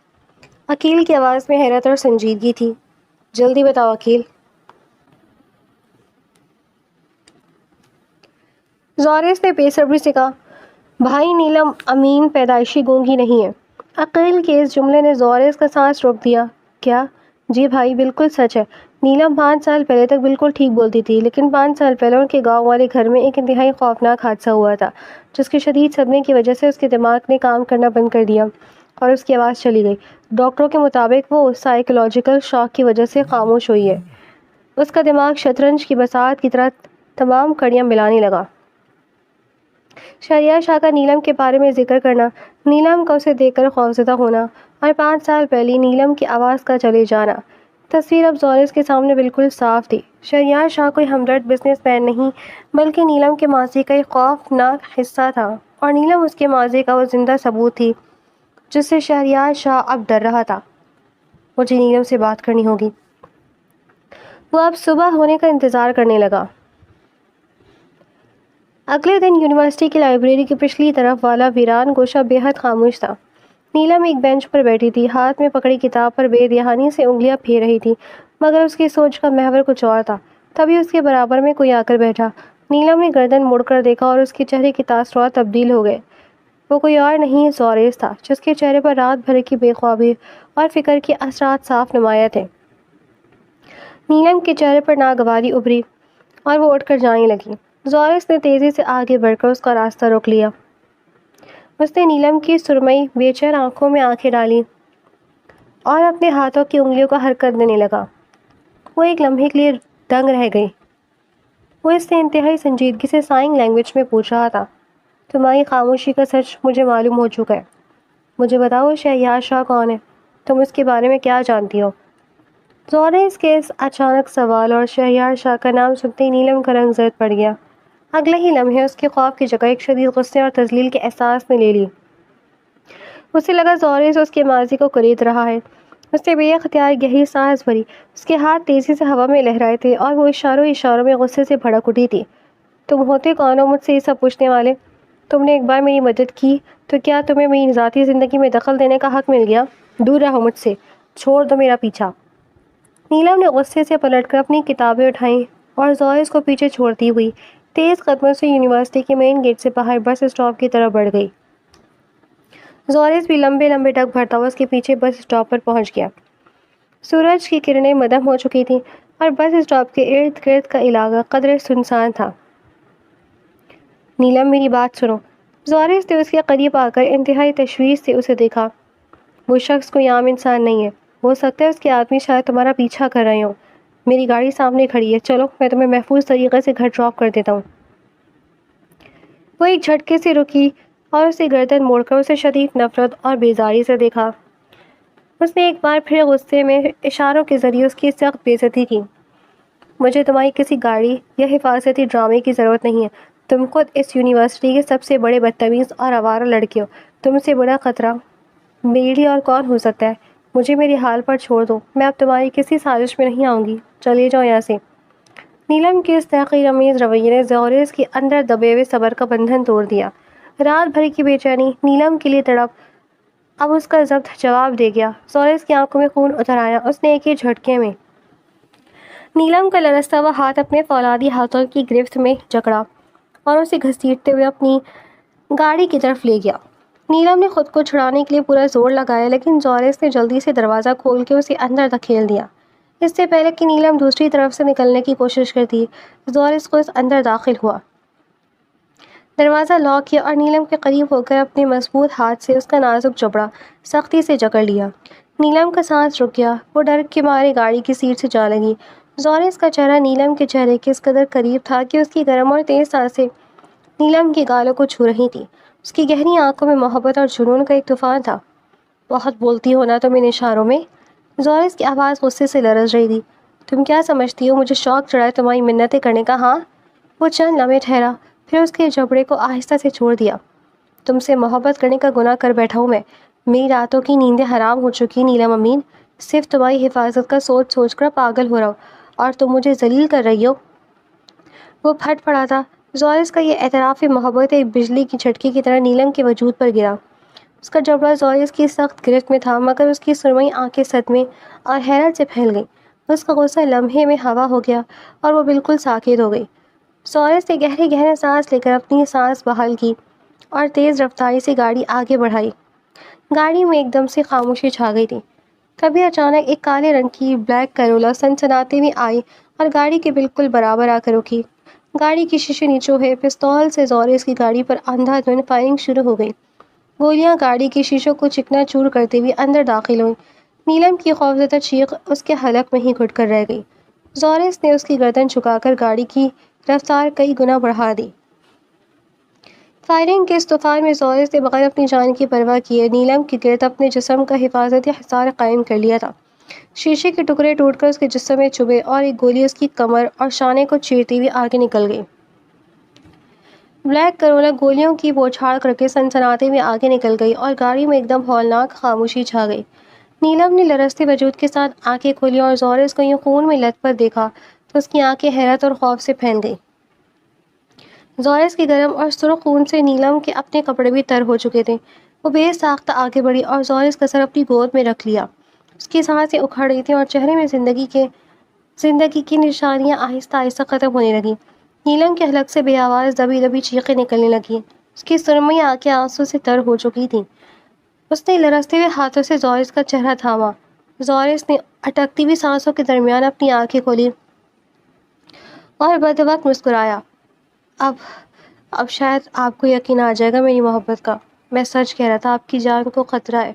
عقیل کی آواز میں حیرت اور سنجیدگی تھی۔ جلدی بتاؤ عقیل۔ زورس نے بے صبری سے کہا، بھائی نیلم امین پیدائشی گونگی نہیں ہے۔ عقیل کے اس جملے نے زورس کا سانس روک دیا۔ کیا؟ جی بھائی، بالکل سچ ہے۔ نیلم 5 سال پہلے تک بالکل ٹھیک بولتی تھی، لیکن 5 سال پہلے ان کے گاؤں والے گھر میں ایک انتہائی خوفناک حادثہ ہوا تھا جس کے شدید صدمے کی وجہ سے اس کے دماغ نے کام کرنا بند کر دیا اور اس کی آواز چلی گئی۔ ڈاکٹروں کے مطابق وہ سائیکولوجیکل شاک کی وجہ سے خاموش ہوئی ہے۔ اس کا دماغ شطرنج کی بساط کی طرح تمام کڑیاں ملانے لگا۔ شہریار شاہ کا نیلم کے بارے میں ذکر کرنا، نیلم کا اسے دیکھ کر خوفزدہ ہونا اور 5 سال پہلے نیلم کی آواز کا چلے جانا، تصویر اب زورس کے سامنے بالکل صاف تھی۔ شہریار شاہ کوئی ہمدرد بزنس مین نہیں بلکہ نیلم کے ماضی کا ایک خوفناک حصہ تھا، اور نیلم اس کے ماضی کا وہ زندہ ثبوت تھی جس سے شہریار شاہ اب ڈر رہا تھا۔ مجھے نیلم سے بات کرنی ہوگی۔ وہ اب صبح ہونے کا انتظار کرنے لگا۔ اگلے دن یونیورسٹی کی لائبریری کی پچھلی طرف والا ویران گوشہ بے حد خاموش تھا۔ نیلم ایک بینچ پر بیٹھی تھی، ہاتھ میں پکڑی کتاب پر بے دھیانی سے انگلیاں پھیر رہی تھی، مگر اس کی سوچ کا محور کچھ اور تھا۔ تبھی اس کے برابر میں کوئی آ کر بیٹھا۔ نیلم نے گردن موڑ کر دیکھا اور اس کے چہرے کے تاثرات تبدیل ہو گئے۔ وہ کوئی اور نہیں زورس تھا، جس کے چہرے پر رات بھر کی بے خوابی اور فکر کے اثرات صاف نمایاں تھے۔ نیلم کے چہرے پر ناگواری ابھری اور وہ اٹھ کر جانے لگی۔ زورس نے تیزی سے آگے بڑھ کر اس کا راستہ روک لیا۔ اس نے نیلم کی سرمئی بے چین آنکھوں میں آنکھیں ڈالی اور اپنے ہاتھوں کی انگلیوں کو حرکت دینے لگا۔ وہ ایک لمحے کے لیے دنگ رہ گئی۔ وہ اس سے انتہائی سنجیدگی سے سائن لینگویج میں پوچھ رہا تھا، تمہاری خاموشی کا سچ مجھے معلوم ہو چکا ہے۔ مجھے بتاؤ شہریار شاہ کون ہے؟ تم اس کے بارے میں کیا جانتی ہو؟ زورس کے اس اچانک سوال اور شہریار شاہ کا نام سنتے ہی نیلم کا رنگ زرد پڑ گیا۔ اگلے ہی لمحے اس کے خوف کی جگہ ایک شدید غصے اور تذلیل کے احساس نے لے لی۔ اسے لگا زورس اس کے ماضی کو کرید رہا ہے۔ اس نے بے اختیار گہری سانس بھری۔ اس کے ہاتھ تیزی سے ہوا میں لہرائے تھے اور وہ اشاروں میں غصے سے بھڑک اٹھی تھی۔ تم ہوتے کون ہو مجھ سے یہ سب پوچھنے والے؟ تم نے ایک بار میری مدد کی تو کیا تمہیں میری ذاتی زندگی میں دخل دینے کا حق مل گیا؟ دور رہو مجھ سے، چھوڑ دو میرا پیچھا۔ نیلم نے غصے سے پلٹ کر اپنی کتابیں اٹھائیں اور زورس کو پیچھے چھوڑتی ہوئی تیز قدموں سے یونیورسٹی کے مین گیٹ سے باہر بس اسٹاپ کی طرف بڑھ گئی۔ زورس بھی لمبے لمبے ڈگ بھرتا ہوا اس کے پیچھے بس اسٹاپ پر پہنچ گیا۔ سورج کی کرنیں مدھم ہو چکی تھیں اور بس اسٹاپ کے ارد گرد کا علاقہ قدرے سنسان تھا۔ نیلم میری بات سنو۔ زورس نے اس کے قریب آ کر انتہائی تشویش سے اسے دیکھا۔ وہ شخص کوئی عام انسان نہیں ہے، ہو سکتا ہے اس کے آدمی شاید تمہارا پیچھا کر رہے ہوں۔ میری گاڑی سامنے کھڑی ہے، چلو میں تمہیں محفوظ طریقے سے گھر ڈراپ کر دیتا ہوں۔ وہ ایک جھٹکے سے رکی اور اسے گردن موڑ کر اسے شدید نفرت اور بیزاری سے دیکھا۔ اس نے ایک بار پھر غصے میں اشاروں کے ذریعے اس کی سخت بے عزتی کی۔ مجھے تمہاری کسی گاڑی یا حفاظتی ڈرامے کی ضرورت نہیں ہے۔ تم خود اس یونیورسٹی کے سب سے بڑے بدتمیز اور آوارہ لڑکے ہو۔ تم سے بڑا خطرہ میرے لیے اور کون ہو سکتا ہے؟ مجھے میرے حال پر چھوڑ دو، میں اب تمہاری کسی سازش میں نہیں آؤں گی، چلے جاؤ یہاں سے۔ نیلم کے اس تحقیر آمیز رویے نے زوریس کے اندر دبے ہوئے صبر کا بندھن توڑ دیا۔ رات بھر کی بے چینی، نیلم کے لیے تڑپ، اب اس کا ضبط جواب دے گیا۔ زوریس کی آنکھوں میں خون اتر آیا۔ اس نے ایک ہی جھٹکے میں نیلم کا لرزتا ہوا ہاتھ اپنے فولادی ہاتھوں کی گرفت میں جکڑا اور اسے گھسیٹتے ہوئے اپنی گاڑی کی طرف لے گیا۔ نیلم نے خود کو چھڑانے کے لیے پورا زور لگایا، لیکن زوریس نے جلدی سے دروازہ کھول کے اسے اندر دھکیل دیا۔ اس سے پہلے کہ نیلم دوسری طرف سے نکلنے کی کوشش کرتی، زوریس کو اندر داخل ہوا، دروازہ لاک کیا اور نیلم کے قریب ہو کر اپنے مضبوط ہاتھ سے اس کا نازک جبڑا سختی سے جکڑ لیا۔ نیلم کا سانس رک گیا، وہ ڈر کے مارے گاڑی کی سیٹ سے جا لگی۔ زوریس کا چہرہ نیلم کے چہرے کے اس قدر قریب تھا کہ اس کی گرم اور تیز سانسیں نیلم کے گالوں کو چھو رہی تھیں۔ اس کی گہری آنکھوں میں محبت اور جنون کا ایک طوفان تھا۔ بہت بولتی ہو نا تم ان اشاروں میں؟ زوریس کی آواز غصے سے لرز رہی تھی۔ تم کیا سمجھتی ہو مجھے شوق چڑھا ہے تمہاری منتیں کرنے کا، ہاں؟ وہ چند لمحے ٹھہرا، پھر اس کے جبڑے کو آہستہ سے چھوڑ دیا۔ تم سے محبت کرنے کا گناہ کر بیٹھا ہوں میں، میری راتوں کی نیندیں حرام ہو چکی نیلم امین، صرف تمہاری حفاظت کا سوچ سوچ کر پاگل ہو رہا ہوں اور تم مجھے ذلیل کر رہی ہو۔ وہ پھٹ پڑا تھا۔ زوریس کا یہ اعتراف محبت ایک بجلی کی جھٹکے کی طرح نیلم کے وجود پر گرا۔ اس کا جبڑا زوریس کی سخت گرفت میں تھا، مگر اس کی سرمئی آنکھیں صدمے اور حیرت سے پھیل گئیں۔ اس کا غصہ لمحے میں ہوا ہو گیا اور وہ بالکل ساکت ہو گئی۔ زوریس نے گہرے سانس لے کر اپنی سانس بحال کی اور تیز رفتاری سے گاڑی آگے بڑھائی۔ گاڑی میں ایک دم سے خاموشی چھا گئی تھی۔ تبھی اچانک ایک کالے رنگ کی بلیک کرولا سنسناتے ہوئی آئی اور گاڑی کے بالکل برابر آ کر رکی۔ گاڑی کی شیشے نیچے ہوئے پستول سے زوریس کی گاڑی پر اندھا دھند فائرنگ شروع ہو گئی۔ گولیاں گاڑی کے شیشوں کو چکنا چور کرتے ہوئے اندر داخل ہوئیں۔ نیلم کی خوفزدہ چیخ اس کے حلق میں ہی گھٹ کر رہ گئی۔ زوریس نے اس کی گردن جھکا کر گاڑی کی رفتار کئی گنا بڑھا دی۔ فائرنگ کے اس طوفان میں زوریس نے بغیر اپنی جان کی پرواہ کیے نیلم کے گرد اپنے جسم کا حفاظتی حصار قائم کر لیا تھا۔ شیشے کے ٹکڑے ٹوٹ کر اس کے جسم میں چبھے اور ایک گولی اس کی کمر اور شانے کو چیرتی ہوئی آگے نکل گئی۔ بلیک کرولا گولیوں کی بوچھاڑ کر کے سنسناتے ہوئے آگے نکل گئی اور گاڑی میں ایک دم ہولناک خاموشی چھا گئی۔ نیلم نے لرزتے وجود کے ساتھ آنکھیں کھولی اور زوریس کو یوں خون میں لت پت دیکھا تو اس کی آنکھیں حیرت اور خوف سے پھیل گئیں۔ زوریس کی گرم اور سرخ خون سے نیلم کے اپنے کپڑے بھی تر ہو چکے تھے۔ وہ بے ساختہ آگے بڑھی اور زوریس کا سر اپنی گود میں رکھ لیا۔ اس کی سانسیں اکھڑ رہی تھیں اور چہرے میں زندگی کی نشانیاں آہستہ آہستہ ختم ہونے لگیں۔ نیلم کے حلق سے بے آواز دبی دبی چیخیں نکلنے لگیں۔ اس کی سرمئی آنکھیں آنسو سے تر ہو چکی تھیں۔ اس نے لرزتے ہوئے ہاتھوں سے زوریس کا چہرہ تھاما۔ زوریس نے اٹکتی ہوئی سانسوں کے درمیان اپنی آنکھیں کھولی اور بدوقت مسکرایا۔ اب شاید آپ کو یقین آ جائے گا میری محبت کا، میں سچ کہہ رہا تھا، آپ کی جان کو خطرہ ہے،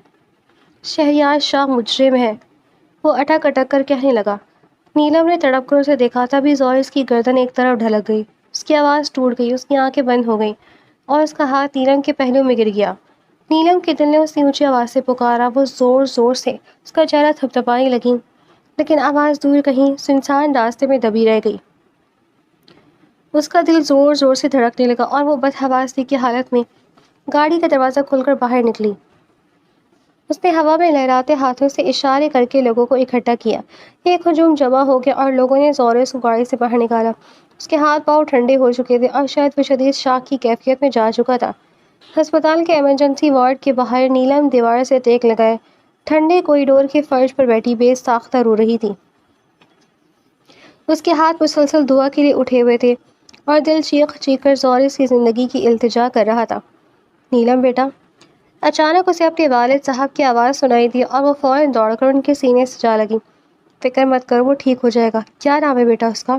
شہریار شاہ مجرم ہے، وہ اٹک اٹک کر کہنے لگا۔ نیلم نے تڑپ کر اسے دیکھا، تبھی زوریس کی گردن ایک طرف ڈھلک گئی، اس کی آواز ٹوٹ گئی، اس کی آنکھیں بند ہو گئیں اور اس کا ہاتھ نیلم کے پہلو میں گر گیا۔ نیلم کے دل نے اس کی اونچی آواز سے پکارا، وہ زور زور سے اس کا چہرہ تھپتھپانے لگی، لیکن آواز دور کہیں سنسان راستے میں دبی رہ گئی۔ اس کا دل زور زور سے دھڑکنے لگا اور وہ بدحواسی کی حالت میں گاڑی کا دروازہ کھول کر باہر نکلی۔ اس نے ہوا میں لہراتے ہاتھوں سے اشارے کر کے لوگوں کو اکٹھا کیا۔ ایک ہجوم جمع ہو گیا اور لوگوں نے زوریس کو گاڑی سے باہر نکالا۔ اس کے ہاتھ پاؤں ٹھنڈے ہو چکے تھے اور شاید وہ شدید شاک کی کیفیت میں جا چکا تھا۔ ہسپتال کے ایمرجنسی وارڈ کے باہر نیلم دیوار سے ٹیک لگائے ٹھنڈے کوریڈور کے فرش پر بیٹھی بے ساختہ رو رہی تھی۔ اس کے ہاتھ مسلسل دعا کے لیے اٹھے ہوئے تھے اور دل چیخ چیخ کر زوریس کی زندگی کی التجا کر رہا تھا۔ نیلم بیٹا، اچانک اسے اپنے والد صاحب کی آواز سنائی دی اور وہ فوراً دوڑ کر ان کے سینے سے جا لگی۔ فکر مت کرو، وہ ٹھیک ہو جائے گا۔ کیا نام ہے بیٹا اس کا؟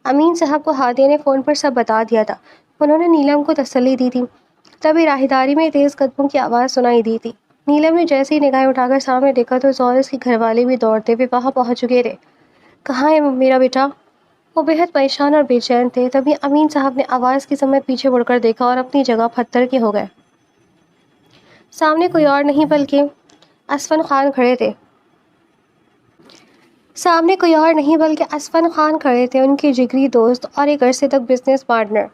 امین صاحب کو ہادیہ نے فون پر سب بتا دیا تھا، انہوں نے نیلم کو تسلی دی تھی۔ تبھی راہداری میں تیز قدموں کی آواز سنائی دی تھی۔ نیلم نے جیسے ہی نگاہیں اٹھا کر سامنے دیکھا تو زورس کے گھر والے بھی دوڑتے ہوئے وہاں پہنچ چکے تھے۔ کہاں ہے میرا بیٹا؟ وہ بےحد پریشان اور بے چین تھے۔ تبھی امین صاحب نے آواز کی سمت پیچھے مڑ کر دیکھا اور اپنی جگہ پتھر کے ہو گئے۔ سامنے کوئی اور نہیں بلکہ اسفن خان کھڑے تھے۔ اسفن خان کھڑے تھے، ان کے جگری دوست اور ایک عرصے تک بزنس پارٹنر۔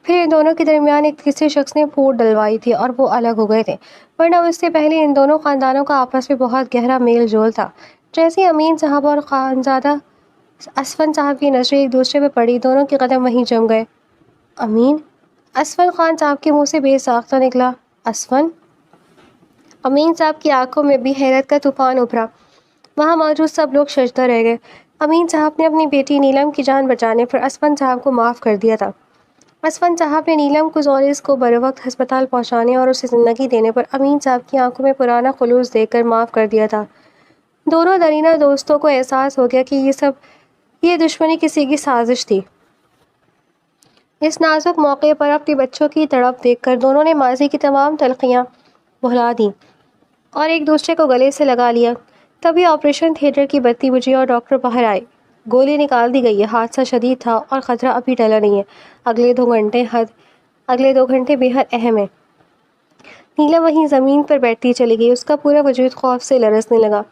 پھر ان دونوں کے درمیان ایک تیسرے شخص نے پھوٹ ڈلوائی تھی اور وہ الگ ہو گئے تھے، ورنہ اس سے پہلے ان دونوں خاندانوں کا آپس میں بہت گہرا میل جول تھا۔ جیسے ہی امین صاحب اور خانزادہ اسفن صاحب کی نظریں ایک دوسرے پہ پڑی، دونوں کے قدم وہیں جم گئے۔ امین؟ اسفن خان صاحب کے منہ سے بے ساختہ نکلا۔ اسفن؟ امین صاحب کی آنکھوں میں بھی حیرت کا طوفان ابھرا۔ وہاں موجود سب لوگ ششدر رہ گئے۔ امین صاحب نے اپنی بیٹی نیلم کی جان بچانے پر اسفن صاحب کو معاف کر دیا تھا۔ اسفن صاحب نے نیلم کو زورس کو بروقت ہسپتال پہنچانے اور اسے زندگی دینے پر امین صاحب کی آنکھوں میں پرانا خلوص دیکھ کر معاف کر دیا تھا۔ دونوں درینہ دوستوں کو احساس ہو گیا کہ یہ دشمنی کسی کی سازش تھی۔ اس نازک موقع پر اپنے بچوں کی تڑپ دیکھ کر دونوں نے ماضی کی تمام تلخیاں بھلا دیں اور ایک دوسرے کو گلے سے لگا لیا۔ تبھی آپریشن تھیٹر کی بتی بجھی اور ڈاکٹر باہر آئے۔ گولی نکال دی گئی ہے، حادثہ شدید تھا اور خطرہ ابھی ٹلا نہیں ہے۔ اگلے دو گھنٹے بے حد اہم ہیں۔ نیلم وہیں زمین پر بیٹھتی چلی گئی، اس کا پورا وجود خوف سے لرزنے لگا۔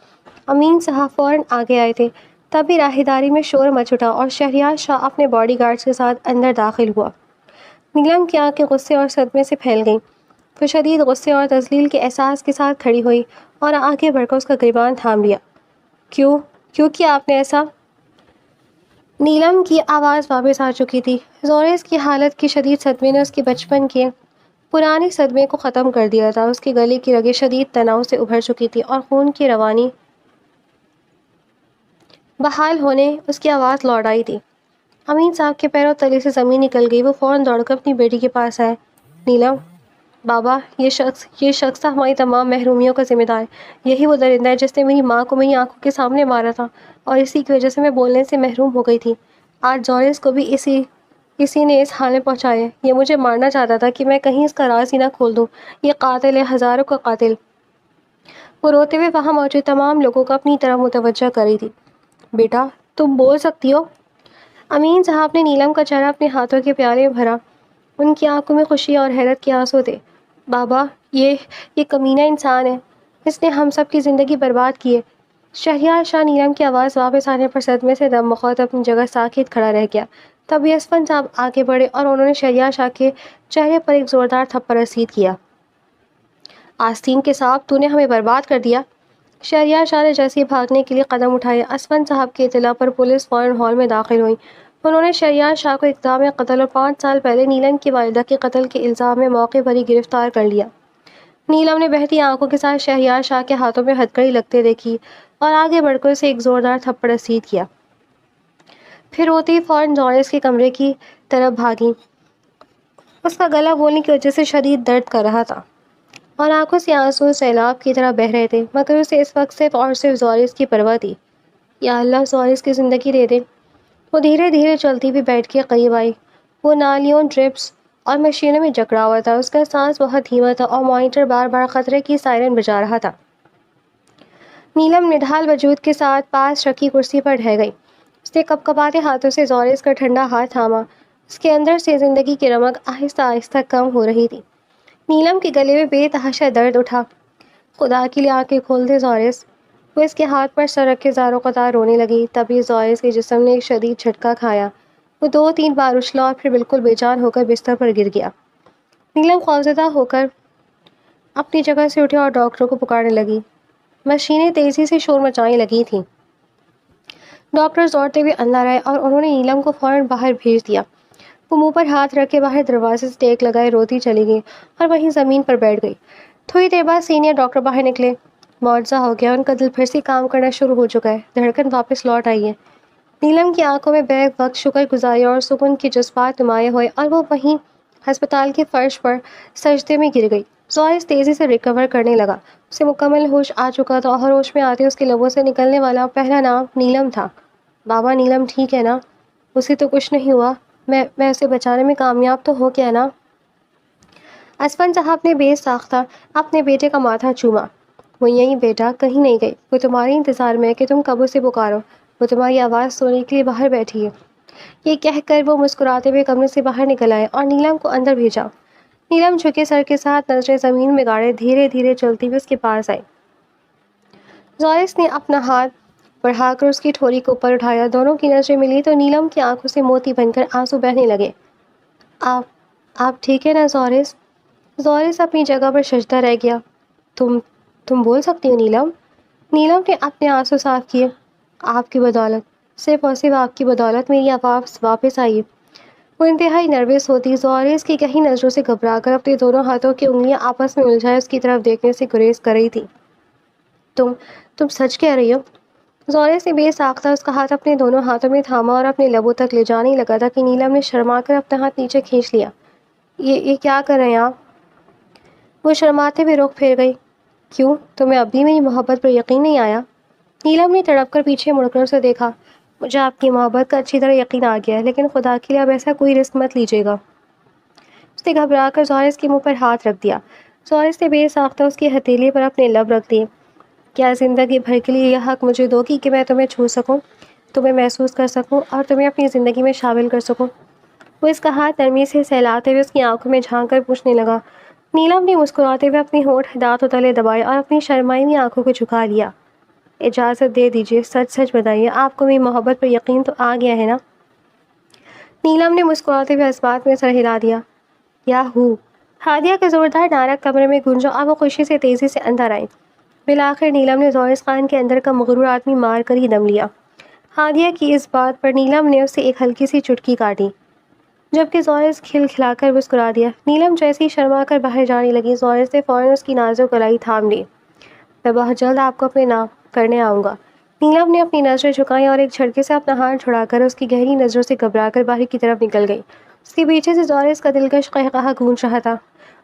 امین صاحب فوراً آگے آئے تھے۔ تبھی راہداری میں شور مچ اٹھا اور شہریار شاہ اپنے باڈی گارڈز کے ساتھ اندر داخل ہوا۔ نیلم کی آنکھیں غصے اور صدمے سے پھیل گئیں۔ وہ شدید غصے اور تذلیل کے احساس کے ساتھ کھڑی ہوئی اور آگے بڑھ کر اس کا گریبان تھام لیا۔ کیوں کیا آپ نے ایسا؟ نیلم کی آواز واپس آ چکی تھی۔ زورس کی حالت کی شدید صدمے نے اس کے بچپن کے پرانے صدمے کو ختم کر دیا تھا۔ اس کے گلے کی رگیں شدید تناؤ سے ابھر چکی تھی اور خون کی روانی بحال ہونے اس کی آواز لوٹ آئی تھی۔ امین صاحب کے پیروں تلے سے زمین نکل گئی۔ وہ فوراً دوڑ کر اپنی بیٹی کے پاس آئے۔ نیلم، بابا، یہ شخص تھا ہماری تمام محرومیوں کا ذمہ دار۔ یہی وہ درندہ ہے جس نے میری ماں کو میری آنکھوں کے سامنے مارا تھا اور اسی کی وجہ سے میں بولنے سے محروم ہو گئی تھی۔ آج زورس کو بھی اسی نے اس حال میں پہنچایا ہے۔ یہ مجھے مارنا چاہتا تھا کہ میں کہیں اس کا راز ہی نہ کھول دوں۔ یہ قاتل ہے، ہزاروں کا قاتل۔ وہ روتے ہوئے وہاں موجود تمام لوگوں کو اپنی طرف متوجہ کر رہی تھی۔ بیٹا، تم بول سکتی ہو؟ امین صاحب نے نیلم کا چہرہ اپنے ہاتھوں کے پیالے میں بھرا۔ ان کی آنکھوں میں خوشی اور حیرت کے آنسو تھے۔ بابا، یہ کمینہ انسان ہے، اس نے ہم سب کی زندگی برباد کی ہے۔ شہریار شاہ نیلم کی آواز واپس آنے پر صدمے سے دم بخود اپنی جگہ ساکت کھڑا رہ گیا۔ تبھی اسفن صاحب آگے بڑھے اور انہوں نے شہریار شاہ کے چہرے پر ایک زوردار تھپڑ رسید کیا۔ آستین کے سانپ، تو نے ہمیں برباد کر دیا۔ شہریار شاہ نے جیسے ہی بھاگنے کے لیے قدم اٹھائے، اسفن صاحب کی اطلاع پر پولیس فوراً ہال میں داخل ہوئی۔ انہوں نے شہریار شاہ کو اقدام قتل اور 5 سال پہلے نیلم کی والدہ کے قتل کے الزام میں موقع پر ہی گرفتار کر لیا۔ نیلم نے بہتی آنکھوں کے ساتھ شہریار شاہ کے ہاتھوں میں ہتھکڑی لگتے دیکھی اور آگے بڑھ کر اسے ایک زوردار تھپڑ رسید کیا۔ پھر روتی فوراً زورس کے کمرے کی طرف بھاگی۔ اس کا گلا بولنے کی وجہ سے شدید درد کر رہا تھا اور آنکھوں سے آنسو سیلاب کی طرح بہہ رہے تھے، مگر اسے اس وقت صرف زورس کی پرواہ تھی۔ یا اللہ، زورس کی زندگی دے دے۔ وہ دھیرے دھیرے چلتی ہوئی بیٹھ کے قریب آئی۔ وہ نالیوں، ڈرپس اور مشینوں میں جکڑا ہوا تھا۔ اس کا سانس بہت دھیما تھا اور مانیٹر بار بار خطرے کی سائرن بجا رہا تھا۔ نیلم نڈھال وجود کے ساتھ پاس رکھی کرسی پر ڈھہ گئی۔ اس نے کپکپاتے ہاتھوں سے زورس کا ٹھنڈا ہاتھ تھاما۔ اس کے اندر سے زندگی کی رمق آہستہ آہستہ کم ہو رہی تھی۔ نیلم کے گلے میں بے تحاشا درد اٹھا۔ خدا کے لیے آنکھیں کھول دے زورس۔ وہ اس کے ہاتھ پر سر رکھ کے زاروں قطار رونے لگی۔ تبھی زورس کے جسم نے ایک شدید جھٹکا کھایا۔ وہ 2-3 بار اچھلا اور پھر بالکل بے جان ہو کر بستر پر گر گیا۔ نیلم خوفزدہ ہو کر اپنی جگہ سے اٹھی اور ڈاکٹروں کو پکارنے لگی۔ مشینیں تیزی سے شور مچانے لگی تھیں۔ ڈاکٹرز دوڑتے ہوئے اندر آئے اور انہوں نے نیلم کو فوراً باہر بھیج دیا۔ وہ منہ پر ہاتھ رکھ کے باہر دروازے سے ٹیک لگائے روتی چلی گئی اور وہیں زمین پر بیٹھ گئی۔ تھوڑی دیر بعد سینئر ڈاکٹر باہر نکلے۔ معجزہ ہو گیا، ان کا دل پھر سے کام کرنا شروع ہو چکا ہے، دھڑکن واپس لوٹ آئی ہے۔ نیلم کی آنکھوں میں بیک وقت شکر گزاری اور سکون کے جذبات نمایاں ہوئے اور وہ وہیں ہسپتال کے فرش پر سجدے میں گر گئی۔ زورس تیزی سے ریکور کرنے لگا۔ اسے مکمل ہوش آ چکا تھا اور ہوش میں آتے اس کے لبوں سے نکلنے والا پہلا نام نیلم تھا۔ بابا، نیلم ٹھیک ہے نا؟ اسے تو کچھ نہیں ہوا؟ میں اسے بچانے میں کامیاب تو ہو گیا نا؟ اسفن صاحب نے بے ساختہ اپنے بیٹے کا ماتھا چوما۔ وہ یہیں بیٹا، کہیں نہیں گئی، وہ تمہارے انتظار میں ہے کہ تم کب اسے پکارو، وہ تمہاری آواز سننے کے لیے باہر بیٹھی ہے۔ یہ کہہ کر وہ مسکراتے ہوئے کمرے سے باہر نکل آئے اور نیلم کو اندر بھیجا۔ نیلم جھکے سر کے ساتھ نظریں زمین میں گاڑے دھیرے دھیرے چلتی ہوئے اس کے پاس آئی۔ زورس نے اپنا ہاتھ بڑھا کر اس کی ٹھوری کو اوپر اٹھایا، دونوں کی نظریں ملی تو نیلم کی آنکھوں سے موتی بن کر آنسو بہنے لگے۔ آپ ٹھیک ہے نا زورس؟ زورس اپنی جگہ پر ششدر رہ گیا۔ تم بول سکتی ہو نیلم؟ نیلم نے اپنے آنسو صاف کیے۔ آپ کی بدولت، صرف اور صرف آپ کی بدولت میری آواز واپس آئی۔ وہ انتہائی نروس ہوتی زورس کی کہیں نظروں سے گھبرا کر اپنے دونوں ہاتھوں کی انگلیاں آپس میں الجھائے اس کی طرف دیکھنے سے گریز کر رہی تھی۔ تم سچ کہہ رہی ہو؟ زورس نے بے ساختہ اس کا ہاتھ اپنے دونوں ہاتھوں میں تھاما اور اپنے لبوں تک لے جانے لگا تھا کہ نیلم نے شرما کر اپنا ہاتھ نیچے کھینچ لیا۔ یہ کیا کر رہے ہیں آپ؟ وہ شرماتے ہوئے رخ پھیر گئی۔ کیوں، تمہیں اب بھی میری محبت پر یقین نہیں آیا؟ نیلم نے تڑپ کر پیچھے مڑ کر اسے دیکھا۔ مجھے آپ کی محبت کا اچھی طرح یقین آ گیا ہے، لیکن خدا کے لیے اب ایسا کوئی رسک مت لیجیے گا۔ اس نے گھبرا کر زورس کے منہ پر ہاتھ رکھ دیا۔ زورس نے بے ساختہ اس کی ہتھیلی پر اپنے لب رکھ دیے۔ کیا زندگی بھر کے لیے یہ حق مجھے دو کہ میں تمہیں چھو سکوں، تمہیں محسوس کر سکوں اور تمہیں اپنی زندگی میں شامل کر سکوں؟ وہ اس کا ہاتھ نرمی سے سہلاتے ہوئے اس کی آنکھوں میں جھانک کر پوچھنے لگا۔ نیلم نے مسکراتے ہوئے اپنی ہونٹ دانتوں تلے دبائے اور اپنی شرمائی ہوئی آنکھوں کو جھکا لیا۔ اجازت دے دیجیے، سچ بتائیے، آپ کو میری محبت پر یقین تو آ گیا ہے نا؟ نیلم نے مسکراتے ہوئے اس بات میں سر ہلا دیا۔ یاہو! ہادیہ کا زوردار نعرہ کمرے میں گونجا اور وہ خوشی سے تیزی سے اندر آئی۔ بالآخر نیلم نے زورس خان کے اندر کا مغرور آدمی مار کر ہی دم لیا۔ ہادیہ کی اس بات پر نیلم نے اسے ایک ہلکی سی چٹکی کاٹی، جبکہ زورس کھل کھلا کر مسکرا دیا۔ نیلم جیسے ہی شرما کر باہر جانے لگی، زورس نے فوراً اس کی نازک گلائی تھام لی۔ میں بہت جلد آپ کو اپنے نام کرنے آؤں گا۔ نیلم نے اپنی نظریں جھکائیں اور ایک جھٹکے سے اپنا ہاتھ چھڑا کر اس کی گہری نظروں سے گھبرا کر باہر کی طرف نکل گئی۔ اس کے پیچھے سے زورس کا دلکش قہقہا گونج رہا تھا۔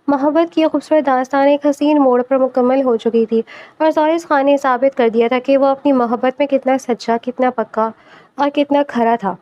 محبت کی یہ خوبصورت داستان ایک حسین موڑ پر مکمل ہو چکی تھی اور زورس خان نے ثابت کر دیا تھا کہ وہ اپنی محبت میں کتنا سچا، کتنا پکا اور کتنا کھرا تھا۔